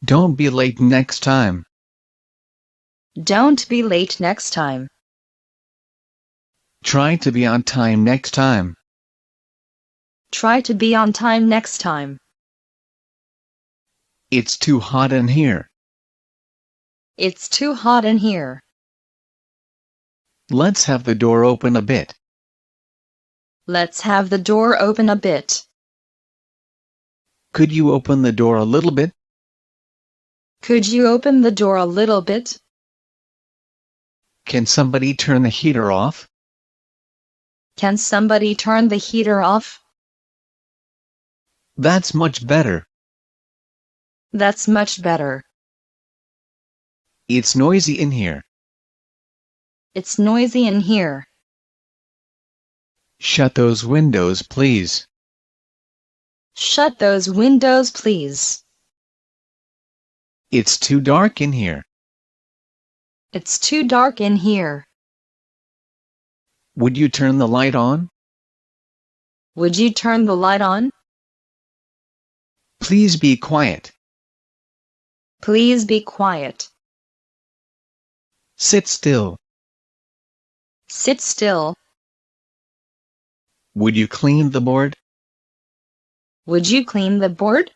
Don't be late next time.
Don't be late next time.
Try to be on time next time.
Try to be on time next time.
It's too hot in here.
It's too hot in here.
Let's have the door open a bit.
Let's have the door open a bit.
Could you open the door a little bit?
Could you open the door a little bit?
Can somebody turn the heater off?
Can somebody turn the heater off?
That's much better.
That's much better.
It's noisy in here.
It's noisy in here.
Shut those windows, please.
Shut those windows, please.
It's too dark in here.
It's too dark in here.
Would you turn the light on?
Would you turn the light on?
Please be quiet.
Please be quiet.
Sit still.
Sit still.
Would you clean the board?
Would you clean the board?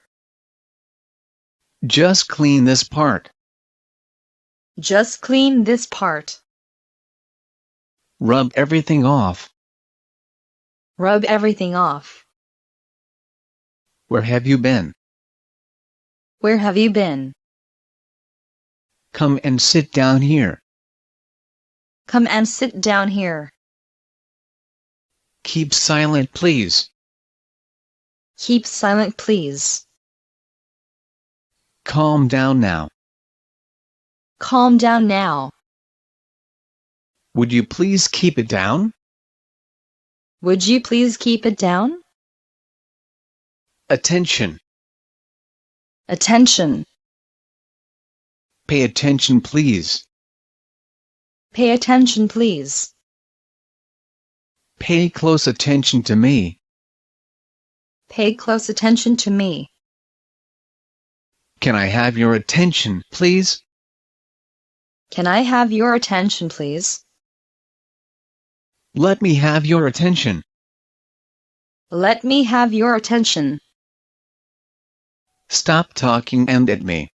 Just clean this part.
Just clean this part.
Rub everything off.
Rub everything off.
Where have you been?
Where have you been?
Come and sit down here.
Come and sit down here.
Keep silent, please.
Keep silent, please.
Calm down now.
Calm down now.
Would you please keep it down?
Would you please keep it down?
Attention.
Attention.
Pay attention, please.
Pay attention, please.
Pay close attention to me.
Pay close attention to me.
Can I have your attention, please?
Can I have your attention, please?
Let me have your attention.
Let me have your attention.
Stop talking and at me.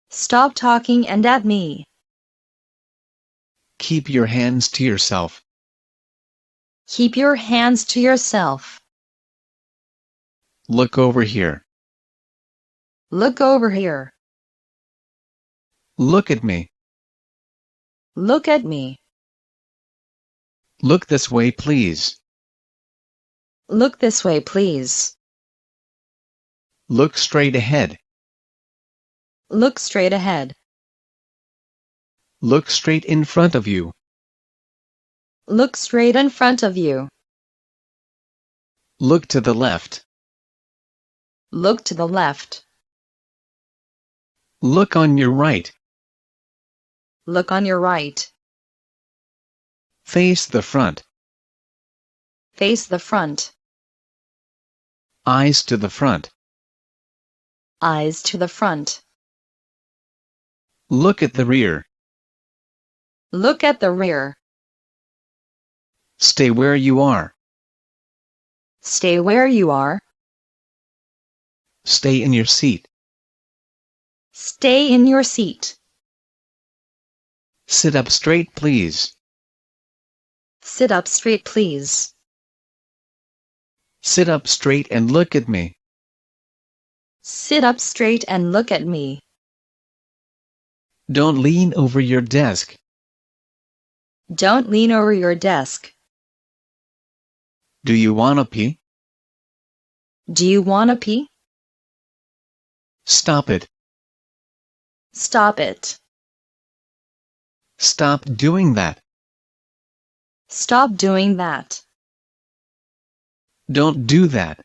Stop talking and at me.
Keep your hands to yourself.
Keep your hands to yourself.
Look over here.
Look over here.
Look at me.
Look at me.
Look this way, please.
Look this way, please.
Look straight ahead.
Look straight ahead.
Look straight in front of you.
Look straight in front of you.
Look to the left.
Look to the left.
Look on your right.
Look on your right.
Face the front.
Face the front.
Eyes to the front.
Eyes to the front.
Look at the rear.
Look at the rear.
Stay where you are.
Stay where you are.
Stay in your seat.
Stay in your seat.
Sit up straight, please.
Sit up straight, please.
Sit up straight and look at me.
Sit up straight and look at me.
Don't lean over your desk.
Don't lean over your desk.
Do you want to pee?
Do you want to pee?
Stop it.
Stop it.
Stop doing that.
Stop doing that.
Don't do that.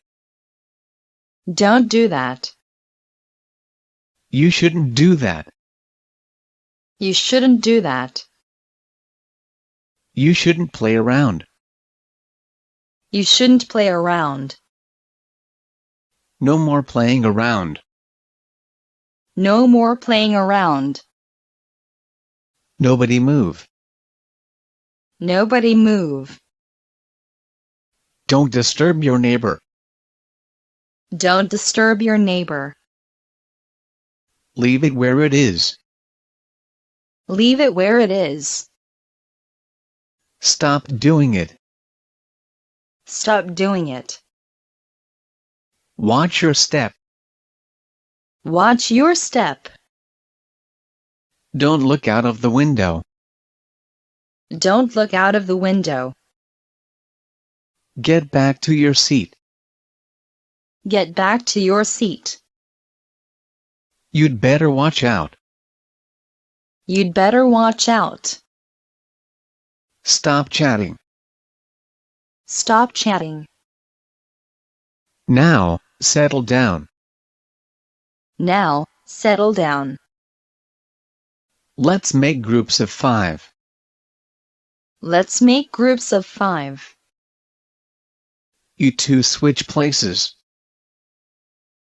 Don't do that.
You shouldn't do that.
You shouldn't do that.
You shouldn't play around.
You shouldn't play around.
No more playing around.
No more playing around.
Nobody move.
Nobody move.
Don't disturb your neighbor.
Don't disturb your neighbor.
Leave it where it is.
Leave it where it is.
Stop doing it.
Stop doing it.
Watch your step.
Watch your step.
Don't look out of the window.
Don't look out of the window.
Get back to your seat.
Get back to your seat.
You'd better watch out.
You'd better watch out.
Stop chatting.
Stop chatting.
Now, settle down.
Now, settle down.
Let's make groups of 5.
Let's make groups of 5.
You two switch places.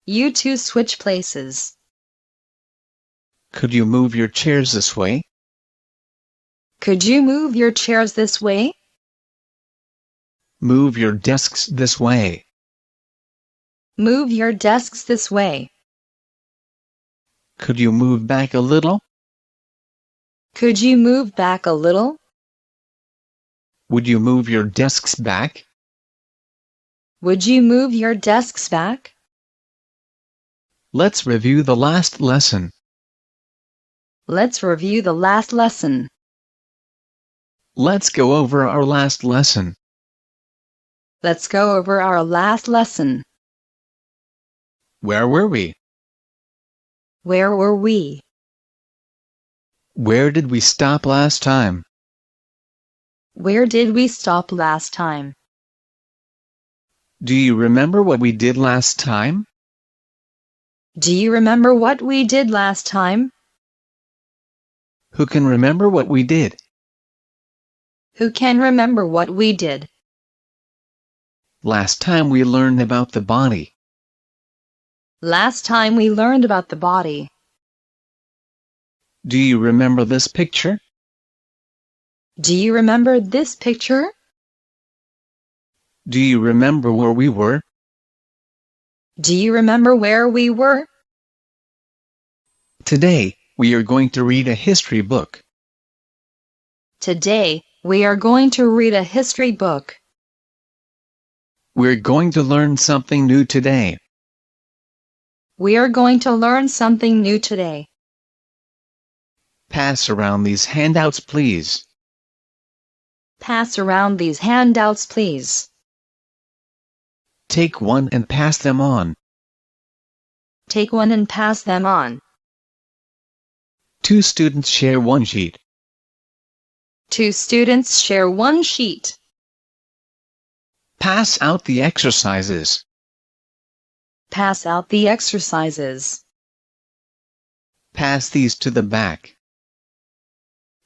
You two switch places.
Could you move your chairs this way?
Could you move your chairs this way?
Move your desks this way.
Move your desks this way.
Could you move back a little?
Could you move back a little?
Would you move your desks back?
Would you move your desks back?
Let's review the last lesson.
Let's review the last lesson.
Let's go over our last lesson.
Let's go over our last lesson.
Where were we?
Where were we?
Where did we stop last time?
Where did we stop last time?
Do you remember what we did last time?
Do you remember what we did last time?
Who can remember what we did?
Who can remember what we did?
Last time we learned about the body.
Last time we learned about the body.
Do you remember this picture?
Do you remember this picture?
Do you remember where we were?
Do you remember where we were?
Today, we are going to read a history book.
Today, we are going to read a history book.
We're going to learn something new today.
We are going to learn something new today.
Pass around these handouts, please.
Pass around these handouts, please.
Take one and pass them on.
Take one and pass them on.
2 students share one sheet.
2 students share one sheet.
Pass out the exercises.
Pass out the exercises.
Pass these to the back.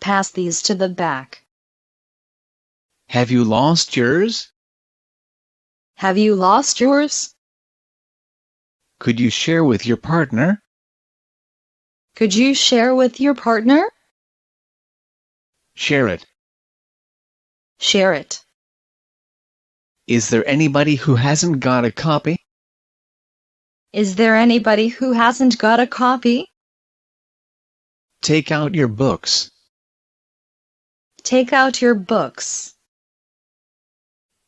Pass these to the back.
Have you lost yours?
Have you lost yours?
Could you share with your partner?
Could you share with your partner?
Share it.
Share it.
Is there anybody who hasn't got a copy?
Is there anybody who hasn't got a copy?
Take out your books.
Take out your books.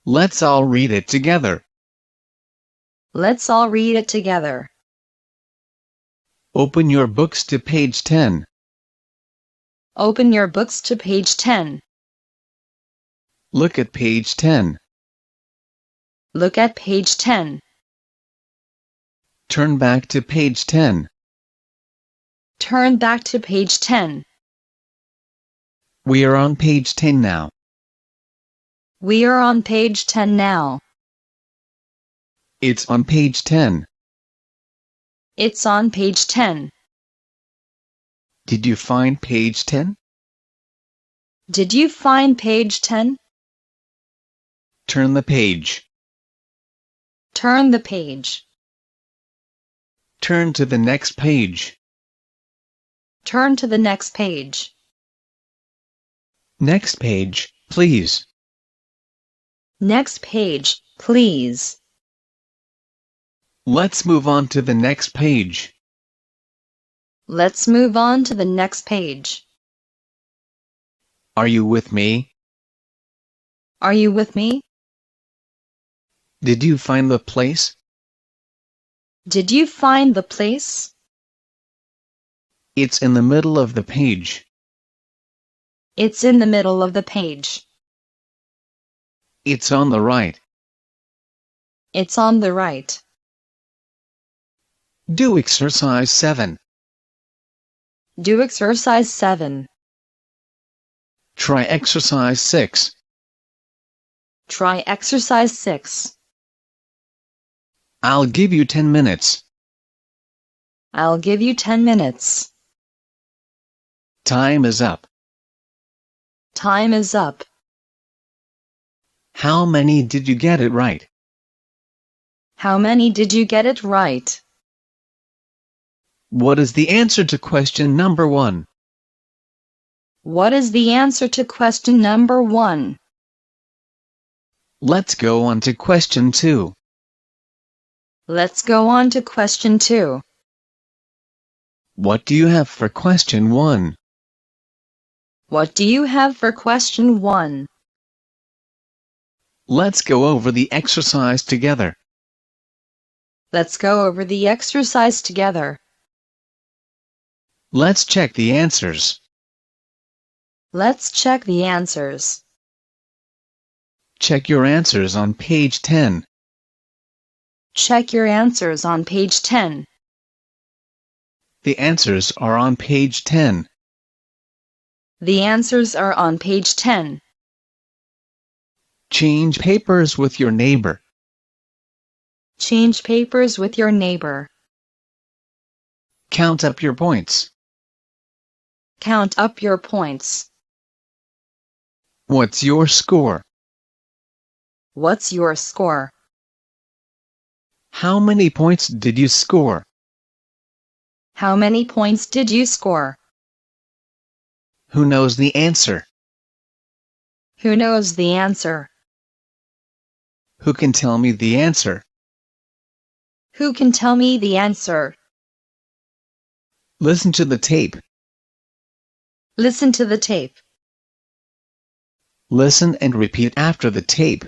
Let's all read it together.
Let's all read it together.
Open your books to page 10.
Open your books to page 10.
Look at page 10.
Look at page 10.
Turn back to page 10.
Turn back to page 10.
We are on page 10 now.
We are on page 10 now.
It's on page 10.
It's on page 10.
Did you find page 10?
Did you find page 10?
Turn the page.
Turn the page.
Turn to the next page.
Turn to the next page.
Next page, please.
Next page, please.
Let's move on to the next page.
Let's move on to the next page.
Are you with me?
Are you with me?
Did you find the place?
Did you find the place?
It's in the middle of the page.
It's in the middle of the page.
It's on the right.
It's on the right.
Do exercise 7.
Do exercise 7.
Try exercise 6.
Try exercise 6.
I'll give you 10 minutes.
I'll give you 10 minutes.
Time is up.
Time is up.
How many did you get it right?
How many did you get it right?
What is the answer to question number 1?
What is the answer to question number 1?
Let's go on to question 2.
Let's go on to question 2.
What do you have for question 1?
What do you have for question 1?
Let's go over the exercise together.
Let's go over the exercise together.
Let's check the answers.
Let's check the answers.
Check your answers on page 10.
Check your answers on page 10.
The answers are on page 10.
The answers are on page 10.
Change papers with your neighbor.
Change papers with your neighbor.
Count up your points.
Count up your points.
What's your score?
What's your score?
How many points did you score?
How many points did you score?
Who knows the answer?
Who knows the answer?
Who can tell me the answer?
Who can tell me the answer?
Listen to the tape.
Listen to the tape.
Listen and repeat after the tape.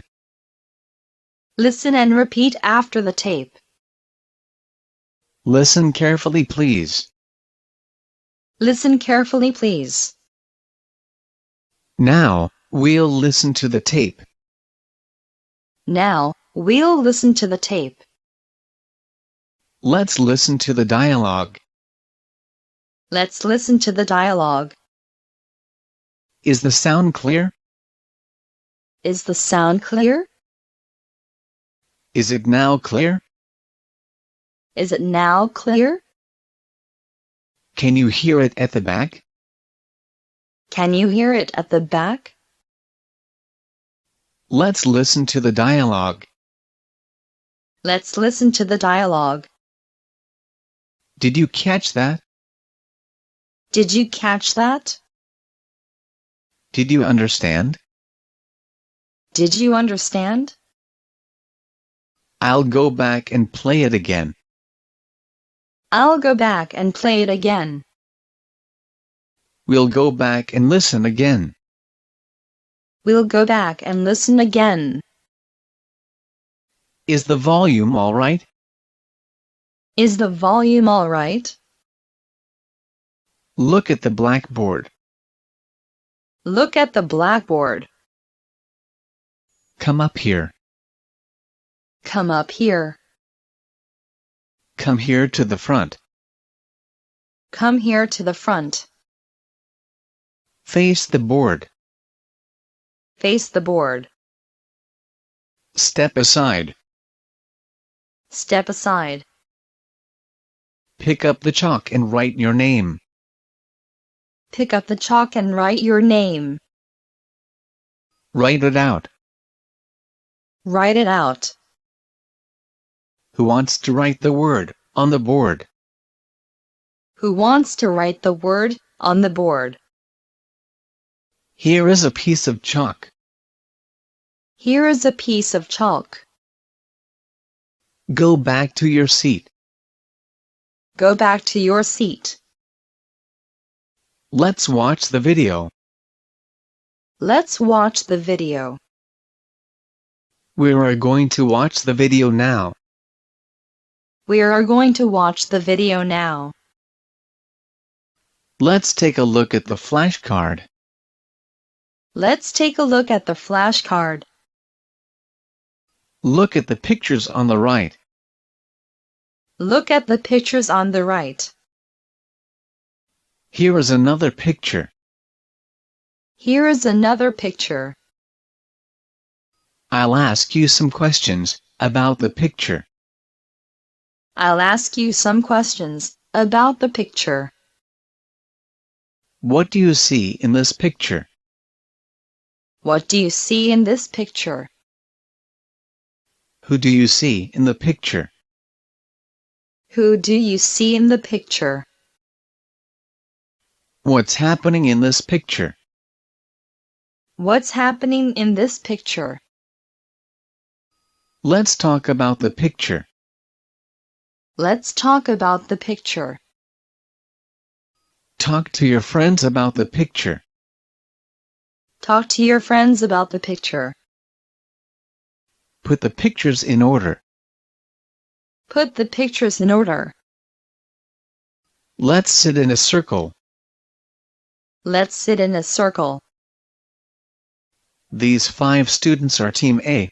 Listen and repeat after the tape.
Listen carefully, please.
Listen carefully, please.
Now, we'll listen to the tape.
Now, we'll listen to the tape.
Let's listen to the dialogue.
Let's listen to the dialogue.
Is the sound clear?
Is the sound clear?
Is it now clear?
Is it now clear?
Can you hear it at the back?
Can you hear it at the back?
Let's listen to the dialogue.
Let's listen to the dialogue.
Did you catch that?
Did you catch that?
Did you understand?
Did you understand?
I'll go back and play it again.
I'll go back and play it again.
We'll go back and listen again.
We'll go back and listen again.
Is the volume all right?
Is the volume all right?
Look at the blackboard.
Look at the blackboard.
Come up here.
Come up here.
Come here to the front.
Come here to the front.
Face the board.
Face the board.
Step aside.
Step aside.
Pick up the chalk and write your name.
Pick up the chalk and write your name.
Write it out.
Write it out.
Who wants to write the word on the board?
Who wants to write the word on the board?
Here is a piece of chalk.
Here is a piece of chalk.
Go back to your seat.
Go back to your seat.
Let's watch the video.
Let's watch the video.
We are going to watch the video now.
We are going to watch the video now.
Let's take a look at the flashcard.
Let's take a look at the flashcard.
Look at the pictures on the right.
Look at the pictures on the right.
Here is another picture.
Here is another picture.
I'll ask you some questions about the picture.
I'll ask you some questions about the picture.
What do you see in this picture?
What do you see in this picture?
Who do you see in the picture?
Who do you see in the picture?
What's happening in this picture?
What's happening in this picture?
Let's talk about the picture.
Let's talk about the picture.
Talk to your friends about the picture.
Talk to your friends about the picture.
Put the pictures in order.
Put the pictures in order.
Let's sit in a circle.
Let's sit in a circle.
These 5 students are Team A.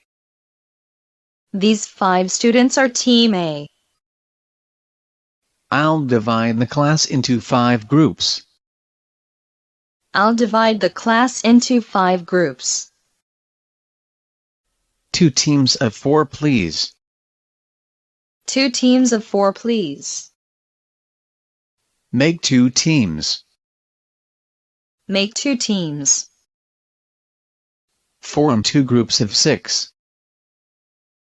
These 5 students are Team A.
I'll divide the class into 5 groups.
I'll divide the class into 5 groups.
2 teams of 4, please.
2 teams of 4, please.
Make 2 teams.
Make 2 teams.
Form 2 groups of 6.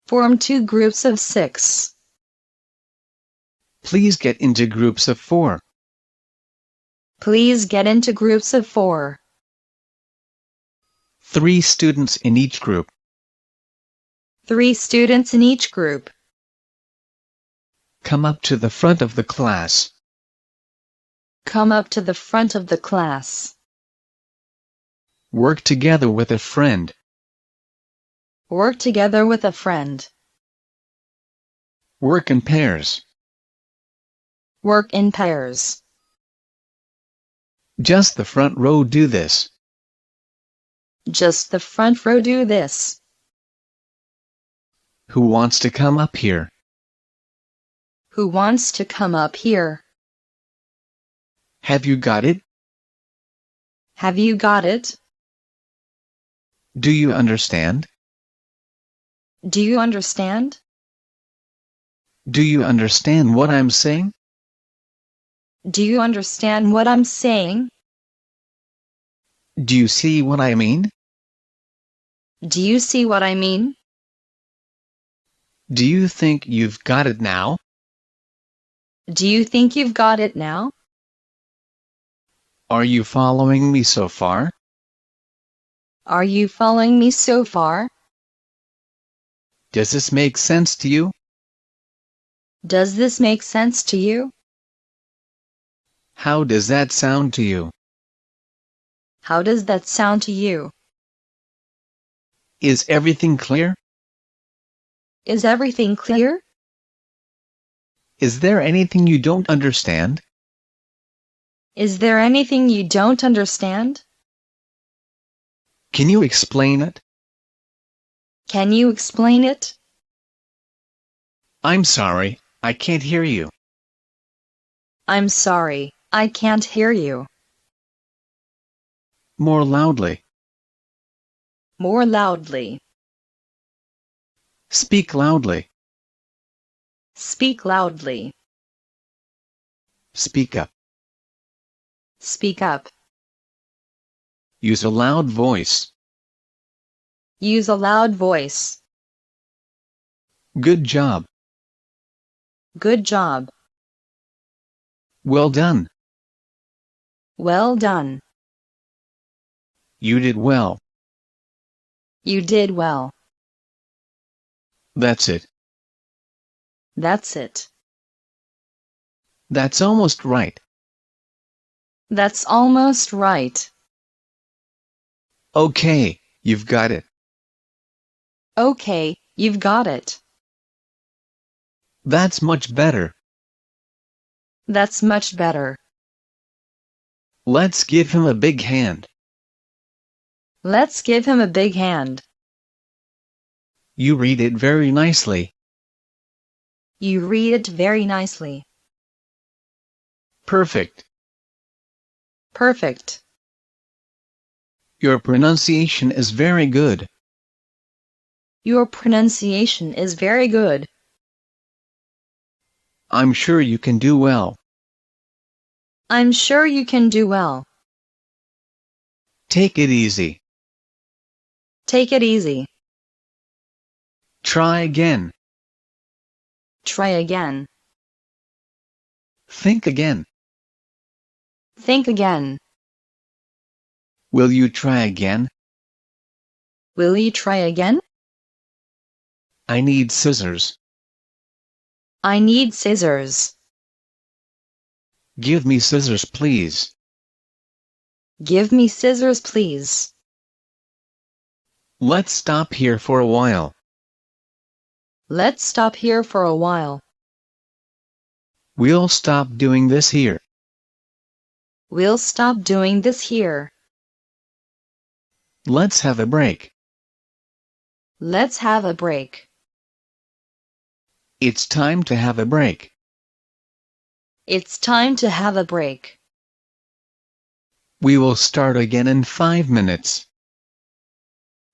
Form 2 groups of 6.
Please get into groups of 4.
Please get into groups of 4.
3 students in each group.
3 students in each group.
Come up to the front of the class.
Come up to the front of the class.
Work together with a friend.
Work together with a friend.
Work in pairs.
Work in pairs.
Just the front row do this.
Just the front row do this.
Who wants to come up here?
Who wants to come up here?
Have you got it?
Have you got it?
Do you understand?
Do you understand?
Do you understand what I'm saying?
Do you understand what I'm saying?
Do you see what I mean?
Do you see what I mean?
Do you think you've got it now?
Do you think you've got it now?
Are you following me so far?
Are you following me so far?
Does this make sense to you?
Does this make sense to you?
How does that sound to you?
How does that sound to you?
Is everything clear?
Is everything clear?
Is there anything you don't understand?
Is there anything you don't understand?
Can you explain it?
Can you explain it?
I'm sorry, I can't hear you.
I'm sorry, I can't hear you.
More loudly.
More loudly.
Speak loudly.
Speak loudly.
Speak up.
Speak up.
Use a loud voice.
Use a loud voice.
Good job.
Good job.
Well done.
Well done.
You did well.
You did well.
That's it.
That's it.
That's almost right.
That's almost right.
Okay, you've got it.
Okay, you've got it.
That's much better.
That's much better.
Let's give him a big hand.
Let's give him a big hand.
You read it very nicely.
You read it very nicely.
Perfect.
Perfect.
Your pronunciation is very good.
Your pronunciation is very good.
I'm sure you can do well.
I'm sure you can do well.
Take it easy.
Take it easy.
Try again.
Try again.
Think again.
Think again.
Will you try again?
Will you try again?
I need scissors.
I need scissors.
Give me scissors, please.
Give me scissors, please.
Let's stop here for a while.
Let's stop here for a while.
We'll stop doing this here.
We'll stop doing this here.
Let's have a break.
Let's have a break.
It's time to have a break.
It's time to have a break.
We will start again in 5 minutes.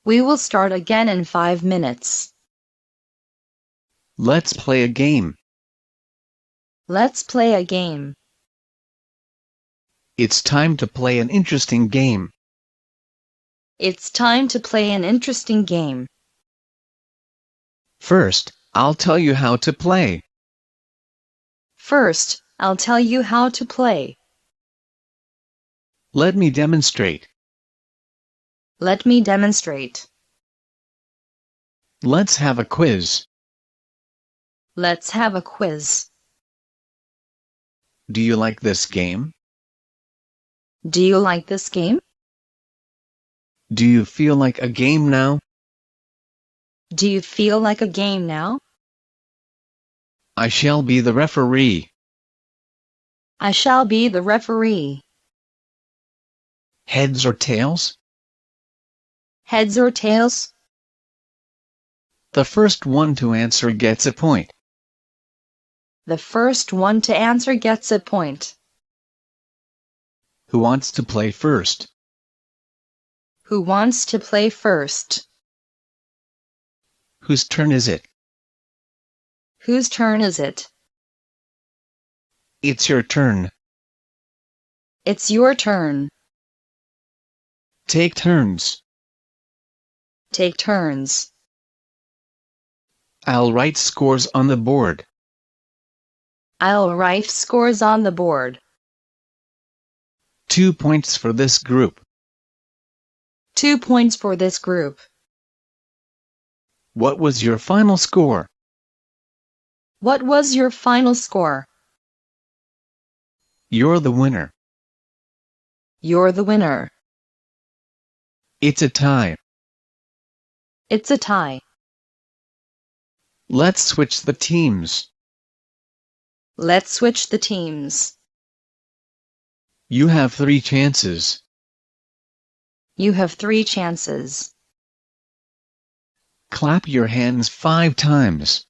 We will start again in 5 minutes.
Let's play a game.
Let's play a game.
It's time to play an interesting game.
It's time to play an interesting game.
First, I'll tell you how to play.
First, I'll tell you how to play.
Let me demonstrate.
Let me demonstrate.
Let's have a quiz.
Let's have a quiz.
Do you like this game?
Do you like this game?
Do you feel like a game now?
Do you feel like a game now?
I shall be the referee.
I shall be the referee.
Heads or tails?
Heads or tails?
The first one to answer gets a point.
The first one to answer gets a point.
Who wants to play first?
Who wants to play first?
Whose turn is it?
Whose turn is it?
It's your turn.
It's your turn.
Take turns.
Take turns.
I'll write scores on the board.
I'll write scores on the board.
2 points for this group.
2 points for this group.
What was your final score?
What was your final score?
You're the winner.
You're the winner.
It's a tie.
It's a tie.
Let's switch the teams.
Let's switch the teams.
You have 3 chances.
You have 3 chances.
Clap your hands 5 times.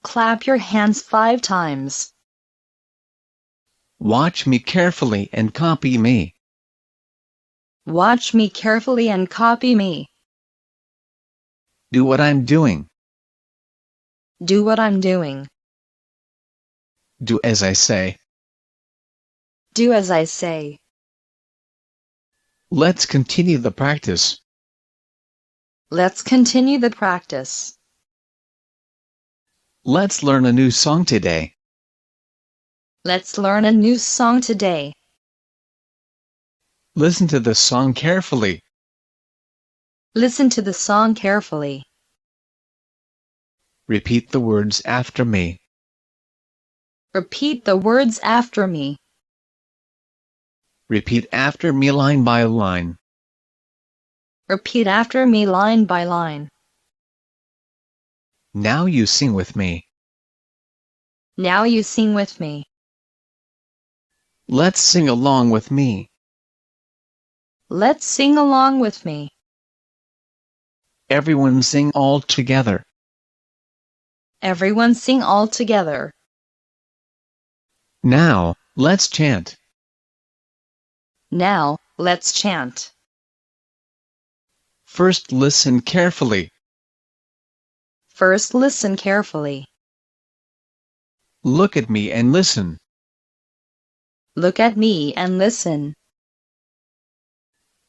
Clap your hands 5 times.
Watch me carefully and copy me.
Watch me carefully and copy me.
Do what I'm doing.
Do what I'm doing.
Do as I say.
Do as I say.
Let's continue the practice.
Let's continue the practice.
Let's learn a new song today.
Let's learn a new song today.
Listen to the song carefully.
Listen to the song carefully.
Repeat the words after me.
Repeat the words after me.
Repeat after me line by line.
Repeat after me line by line.
Now you sing with me.
Now you sing with me.
Let's sing along with me.
Let's sing along with me.
Everyone sing all together.
Everyone sing all together.
Now, let's chant.
Now, let's chant.
First listen carefully.
First listen carefully.
Look at me and listen.
Look at me and listen.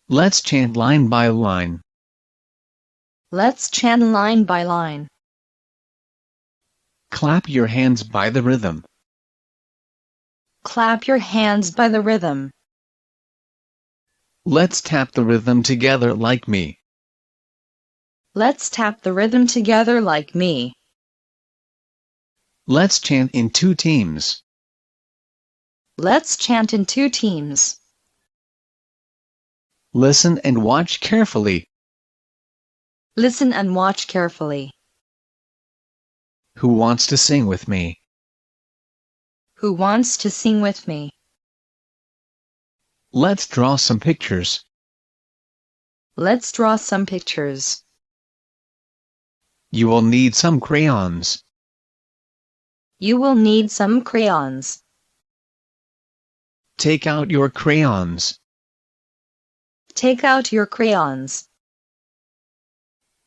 Let's chant line by line.
Let's chant line by line.
Clap your hands by the rhythm.
Clap your hands by the rhythm.
Let's tap the rhythm together like me.
Let's tap the rhythm together like me.
Let's chant in 2 teams.
Let's chant in 2 teams.
Listen and watch carefully.
Listen and watch carefully.
Who wants to sing with me?
Who wants to sing with me?
Let's draw some pictures.
Let's draw some pictures.
You will need some crayons.
You will need some crayons.
Take out your crayons.
Take out your crayons.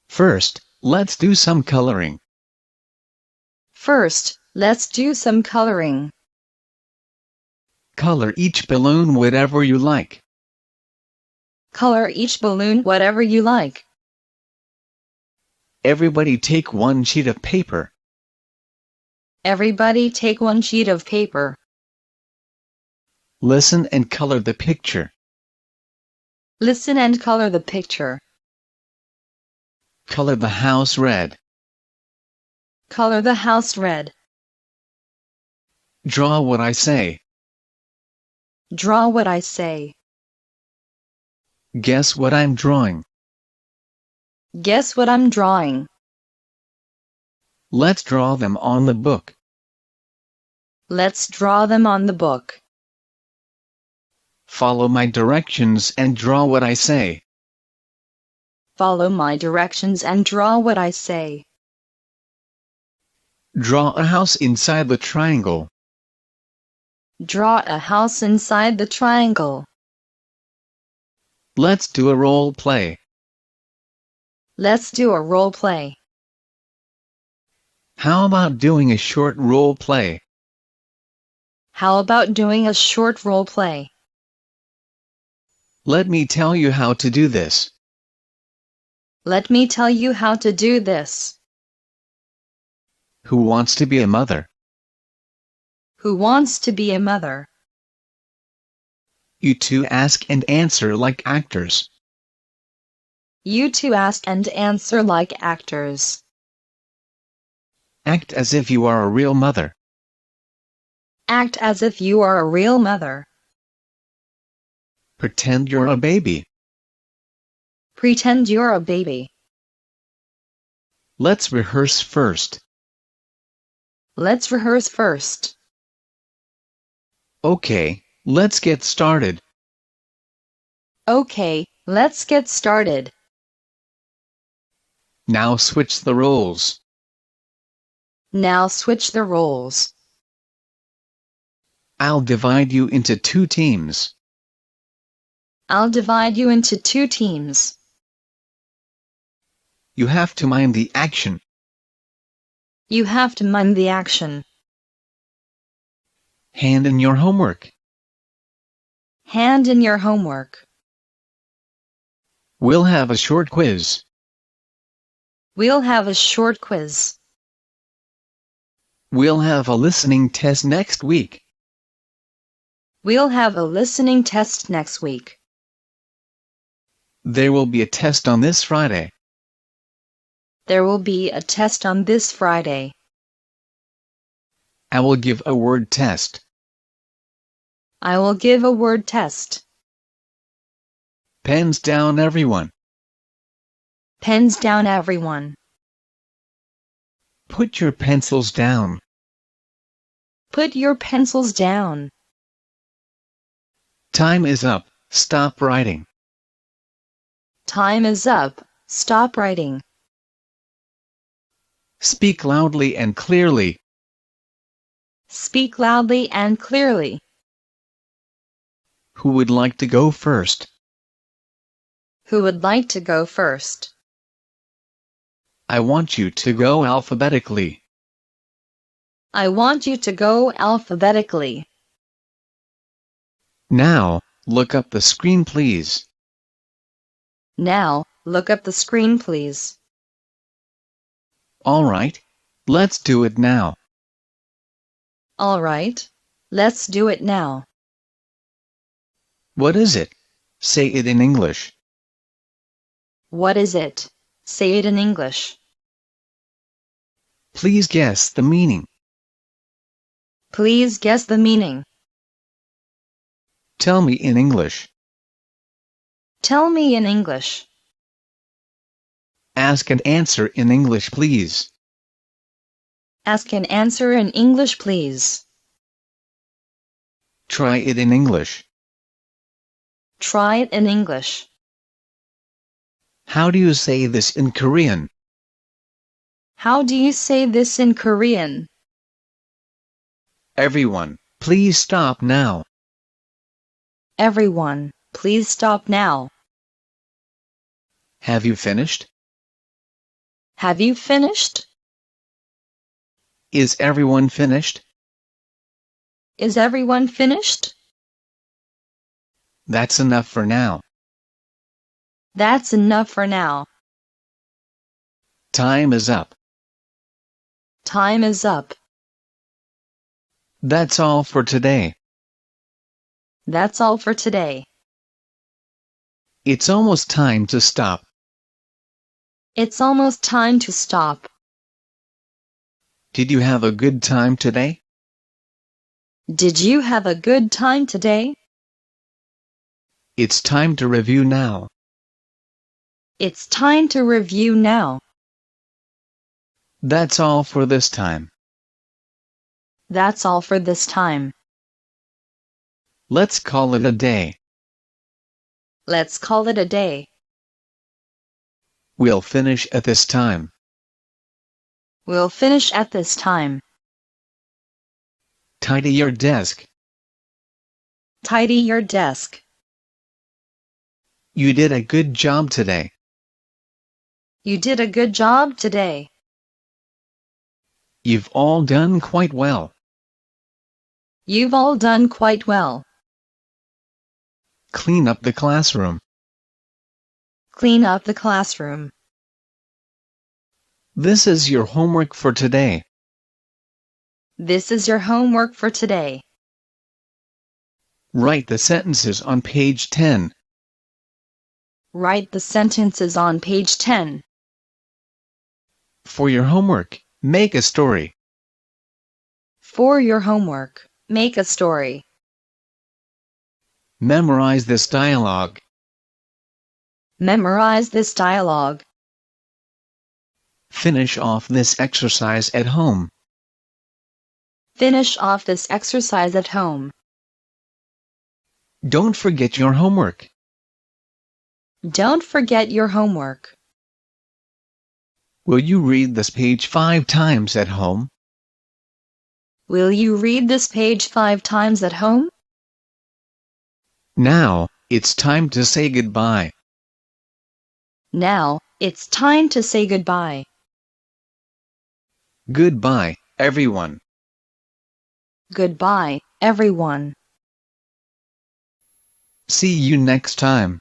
First, let's do some coloring.
First, let's do some coloring.
Color each balloon whatever you like.
Color each balloon whatever you like.
Everybody take 1 sheet of paper.
Everybody take 1 sheet of paper.
Listen and color the picture.
Listen and color the picture.
Color the house red.
Color the house red.
Draw what I say.
Draw what I say.
Guess what I'm drawing.
Guess what I'm drawing.
Let's draw them on the book.
Let's draw them on the book.
Follow my directions and draw what I say.
Follow my directions and draw what I say.
Draw a house inside the triangle.
Draw a house inside the triangle.
Let's do a role play.
Let's do a role play.
How about doing a short role play?
How about doing a short role play?
Let me tell you how to do this.
Let me tell you how to do this.
Who wants to be a mother?
Who wants to be a mother?
You two ask and answer like actors.
You two ask and answer like actors.
Act as if you are a real mother.
Act as if you are a real mother.
Pretend you're a baby.
Pretend you're a baby.
Let's rehearse first.
Let's rehearse first.
Okay, let's get started.
Okay, let's get started.
Now switch the roles.
Now switch the roles.
I'll divide you into 2 teams.
I'll divide you into 2 teams.
You have to mime the action.
You have to mime the action.
Hand in your homework.
Hand in your homework.
We'll have a short quiz.
We'll have a short quiz.
We'll have a listening test next week.
We'll have a listening test next week.
There will be a test on this Friday.
There will be a test on this Friday.
I will give a word test.
I will give a word test.
Pens down, everyone.
Pens down, everyone.
Put your pencils down.
Put your pencils down.
Time is up. Stop writing.
Time is up. Stop writing.
Speak loudly and clearly.
Speak loudly and clearly.
Who would like to go first?
Who would like to go first?
I want you to go alphabetically.
I want you to go alphabetically.
Now, look up the screen, please.
Now, look up the screen, please.
All right, let's do it now.
All right, let's do it now.
What is it? Say it in English.
What is it? Say it in English.
Please guess the meaning.
Please guess the meaning.
Tell me in English.
Tell me in English.
Ask and answer in English, please.
Ask and answer in English, please.
Try it in English.
Try it in English.
How do you say this in Korean?
How do you say this in Korean?
Everyone, please stop now.
Everyone, please stop now.
Have you finished?
Have you finished?
Is everyone finished?
Is everyone finished?
That's enough for now.
That's enough for now.
Time is up.
Time is up.
That's all for today.
That's all for today.
It's almost time to stop.
It's almost time to stop.
Did you have a good time today?
Did you have a good time today?
It's time to review now.
It's time to review now.
That's all for this time.
That's all for this time.
Let's call it a day.
Let's call it a day.
We'll finish at this time.
We'll finish at this time.
Tidy your desk.
Tidy your desk.
You did a good job today.
You did a good job today.
You've all done quite well.
You've all done quite well.
Clean up the classroom.
Clean up the classroom.
This is your homework for today.
This is your homework for today.
Write the sentences on page 10.
Write the sentences on page 10.
For your homework, make a story.
For your homework, make a story.
Memorize this dialogue.
Memorize this dialogue.
Finish off this exercise at home.
Finish off this exercise at home.
Don't forget your homework.
Don't forget your homework.
Will you read this page 5 times at home?
Will you read this page 5 times at home?
Now, it's time to say goodbye.
Now, it's time to say goodbye.
Goodbye, everyone.
Goodbye, everyone.
See you next time.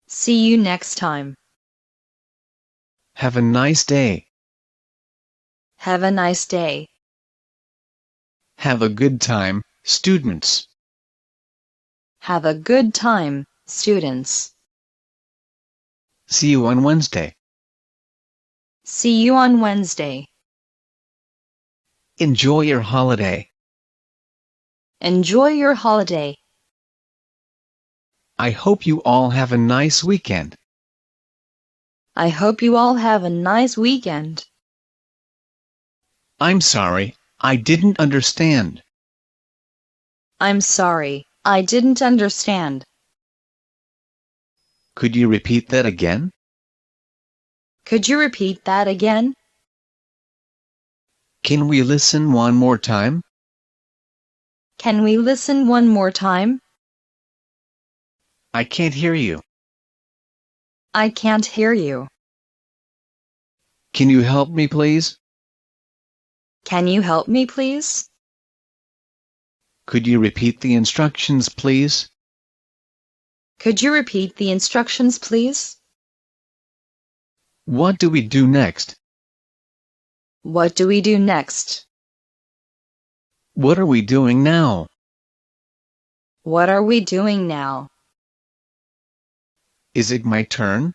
See you next time.
Have a nice day.
Have a nice day.
Have a good time, students.
Have a good time, students.
See you on Wednesday.
See you on Wednesday.
Enjoy your holiday.
Enjoy your holiday.
I hope you all have a nice weekend.
I hope you all have a nice weekend.
I'm sorry, I didn't understand.
I'm sorry, I didn't understand.
Could you repeat that again?
Could you repeat that again?
Can we listen one more time?
Can we listen one more time?
I can't hear you.
I can't hear you.
Can you help me, please?
Can you help me, please?
Could you repeat the instructions, please?
Could you repeat the instructions, please?
What do we do next?
What do we do next?
What are we doing now?
What are we doing now?
Is it my turn?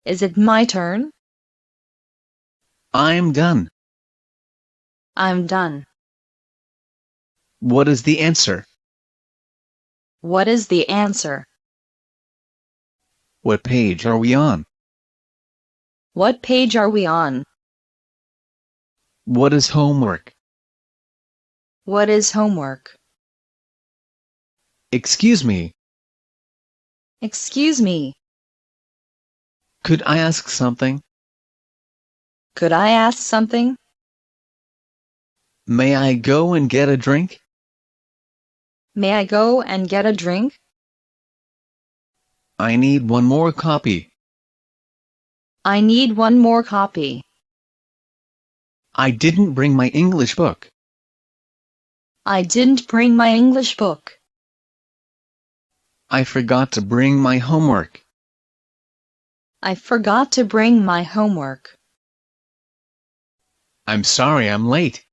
Is it my turn?
I'm done.
I'm done.
What is the answer?
What is the answer?
What page are we on?
What page are we on?
What is homework?
What is homework?
Excuse me.
Excuse me.
Could I ask something?
Could I ask something?
May I go and get a drink?
May I go and get a drink?
I need one more copy.
I need one more copy.
I didn't bring my English book.
I didn't bring my English book.
I forgot to bring my homework.
I forgot to bring my homework.
I'm sorry I'm late.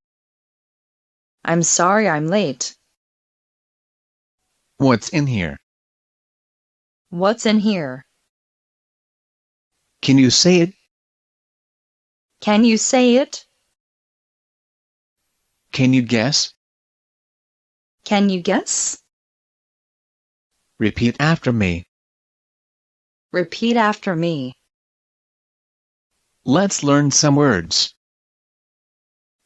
I'm sorry I'm late.
What's in here?
What's in here?
Can you say it?
Can you say it?
Can you guess?
Can you guess?
Repeat after me.
Repeat after me.
Let's learn some words.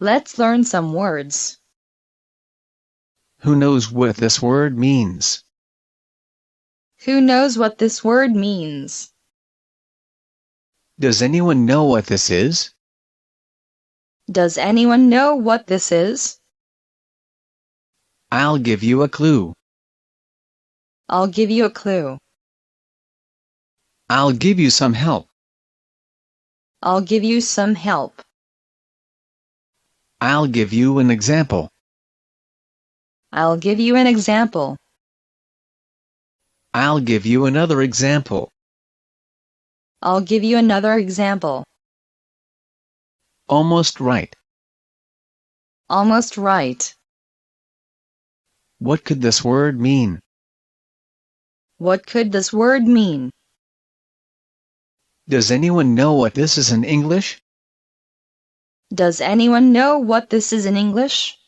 Let's learn some words.
Who knows what this word means?
Who knows what this word means?
Does anyone know what this is?
Does anyone know what this is?
I'll give you a clue.
I'll give you a clue.
I'll give you some help.
I'll give you some help.
I'll give you an example.
I'll give you an example.
I'll give you another example.
I'll give you another example.
Almost right.
Almost right.
What could this word mean?
What could this word mean?
Does anyone know what this is in English?
Does anyone know what this is in English?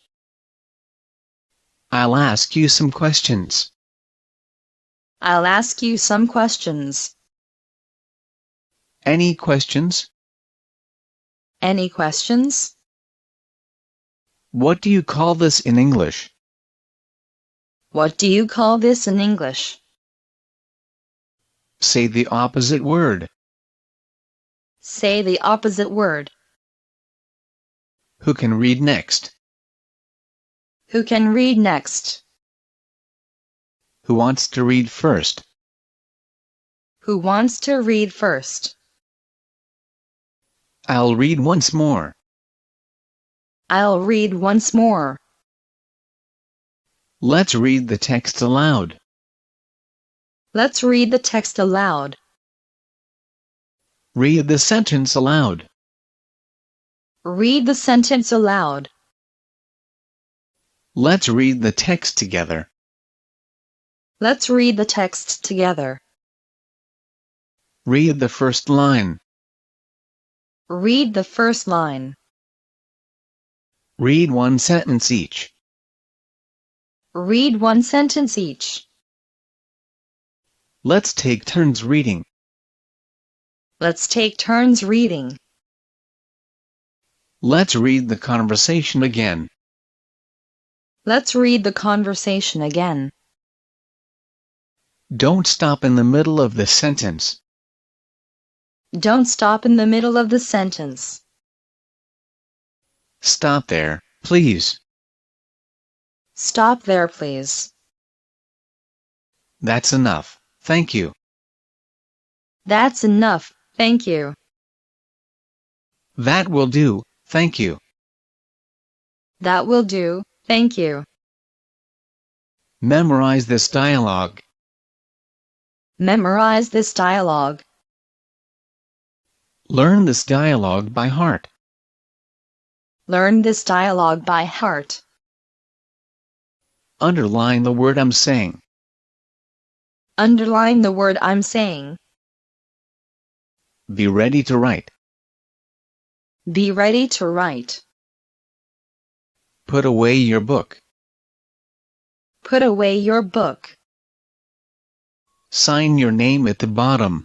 I'll ask you some questions.
I'll ask you some questions.
Any questions?
Any questions?
What do you call this in English?
What do you call this in English?
Say the opposite word.
Say the opposite word.
Who can read next?
Who can read next?
Who wants to read first?
Who wants to read first?
I'll read once more.
I'll read once more.
Let's read the text aloud.
Let's read the text aloud.
Read the sentence aloud.
Read the sentence aloud.
Let's read the text together.
Let's read the text together.
Read the first line.
Read the first line.
Read one sentence each.
Read one sentence each.
Let's take turns reading.
Let's take turns reading.
Let's read the conversation again.
Let's read the conversation again.
Don't stop in the middle of the sentence.
Don't stop in the middle of the sentence.
Stop there, please.
Stop there, please.
That's enough. Thank you.
That's enough. Thank you.
That will do. Thank you.
That will do. Thank you.
Memorize this dialogue.
Memorize this dialogue.
Learn this dialogue by heart.
Learn this dialogue by heart.
Underline the word I'm saying.
Underline the word I'm saying.
Be ready to write.
Be ready to write.
Put away your book.
Put away your book.
Sign your name at the bottom.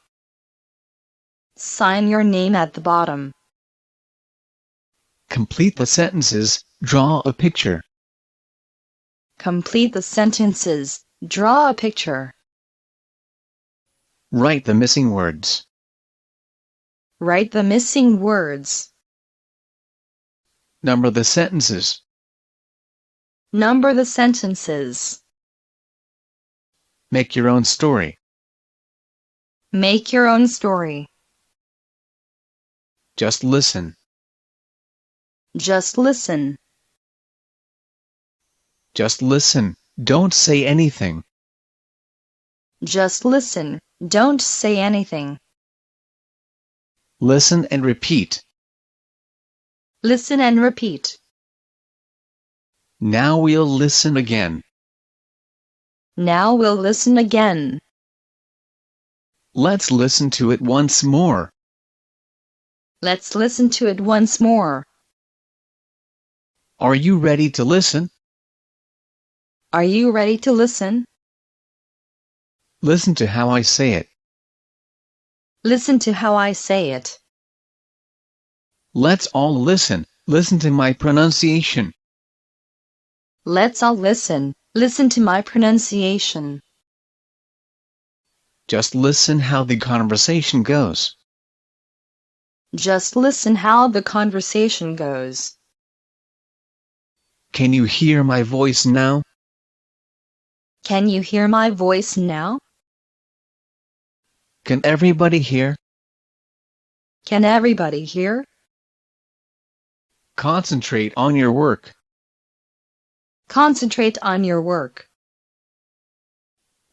Sign your name at the bottom.
Complete the sentences. Draw a picture.
Complete the sentences. Draw a picture.
Write the missing words.
Write the missing words.
Number the sentences.
Number the sentences.
Make your own story.
Make your own story.
Just listen.
Just listen.
Just listen. Don't say anything.
Just listen. Don't say anything.
Listen and repeat.
Listen and repeat.
Now we'll listen again.
Now we'll listen again.
Let's listen to it once more.
Let's listen to it once more.
Are you ready to listen?
Are you ready to listen?
Listen to how I say it.
Listen to how I say it.
Let's all listen. Listen to my pronunciation.
Let's all listen. Listen to my pronunciation.
Just listen how the conversation goes.
Just listen how the conversation goes.
Can you hear my voice now?
Can you hear my voice now?
Can everybody hear?
Can everybody hear?
Concentrate on your work.
Concentrate on your work.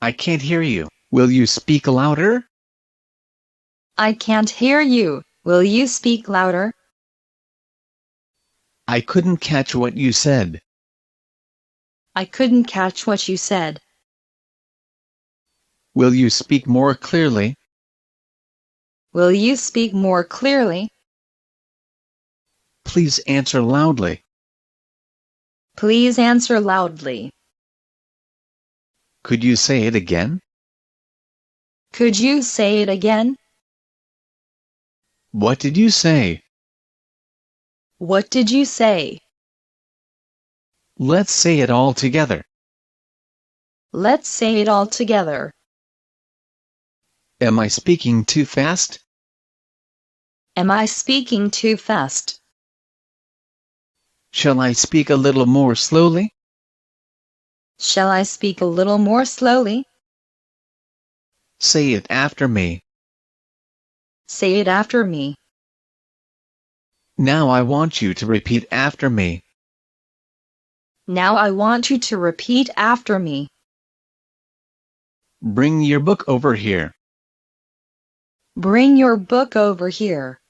I can't hear you. Will you speak louder?
I can't hear you. Will you speak louder?
I couldn't catch what you said.
I couldn't catch what you said.
Will you speak more clearly?
Will you speak more clearly?
Please answer loudly.
Please answer loudly.
Could you say it again?
Could you say it again?
What did you say?
What did you say?
Let's say it all together.
Let's say it all together.
Am I speaking too fast?
Am I speaking too fast?
Shall I speak a little more slowly?
Shall I speak a little more slowly?
Say it after me.
Say it after me.
Now I want you to repeat after me.
Now I want you to repeat after me.
Bring your book over here.
Bring your book over here.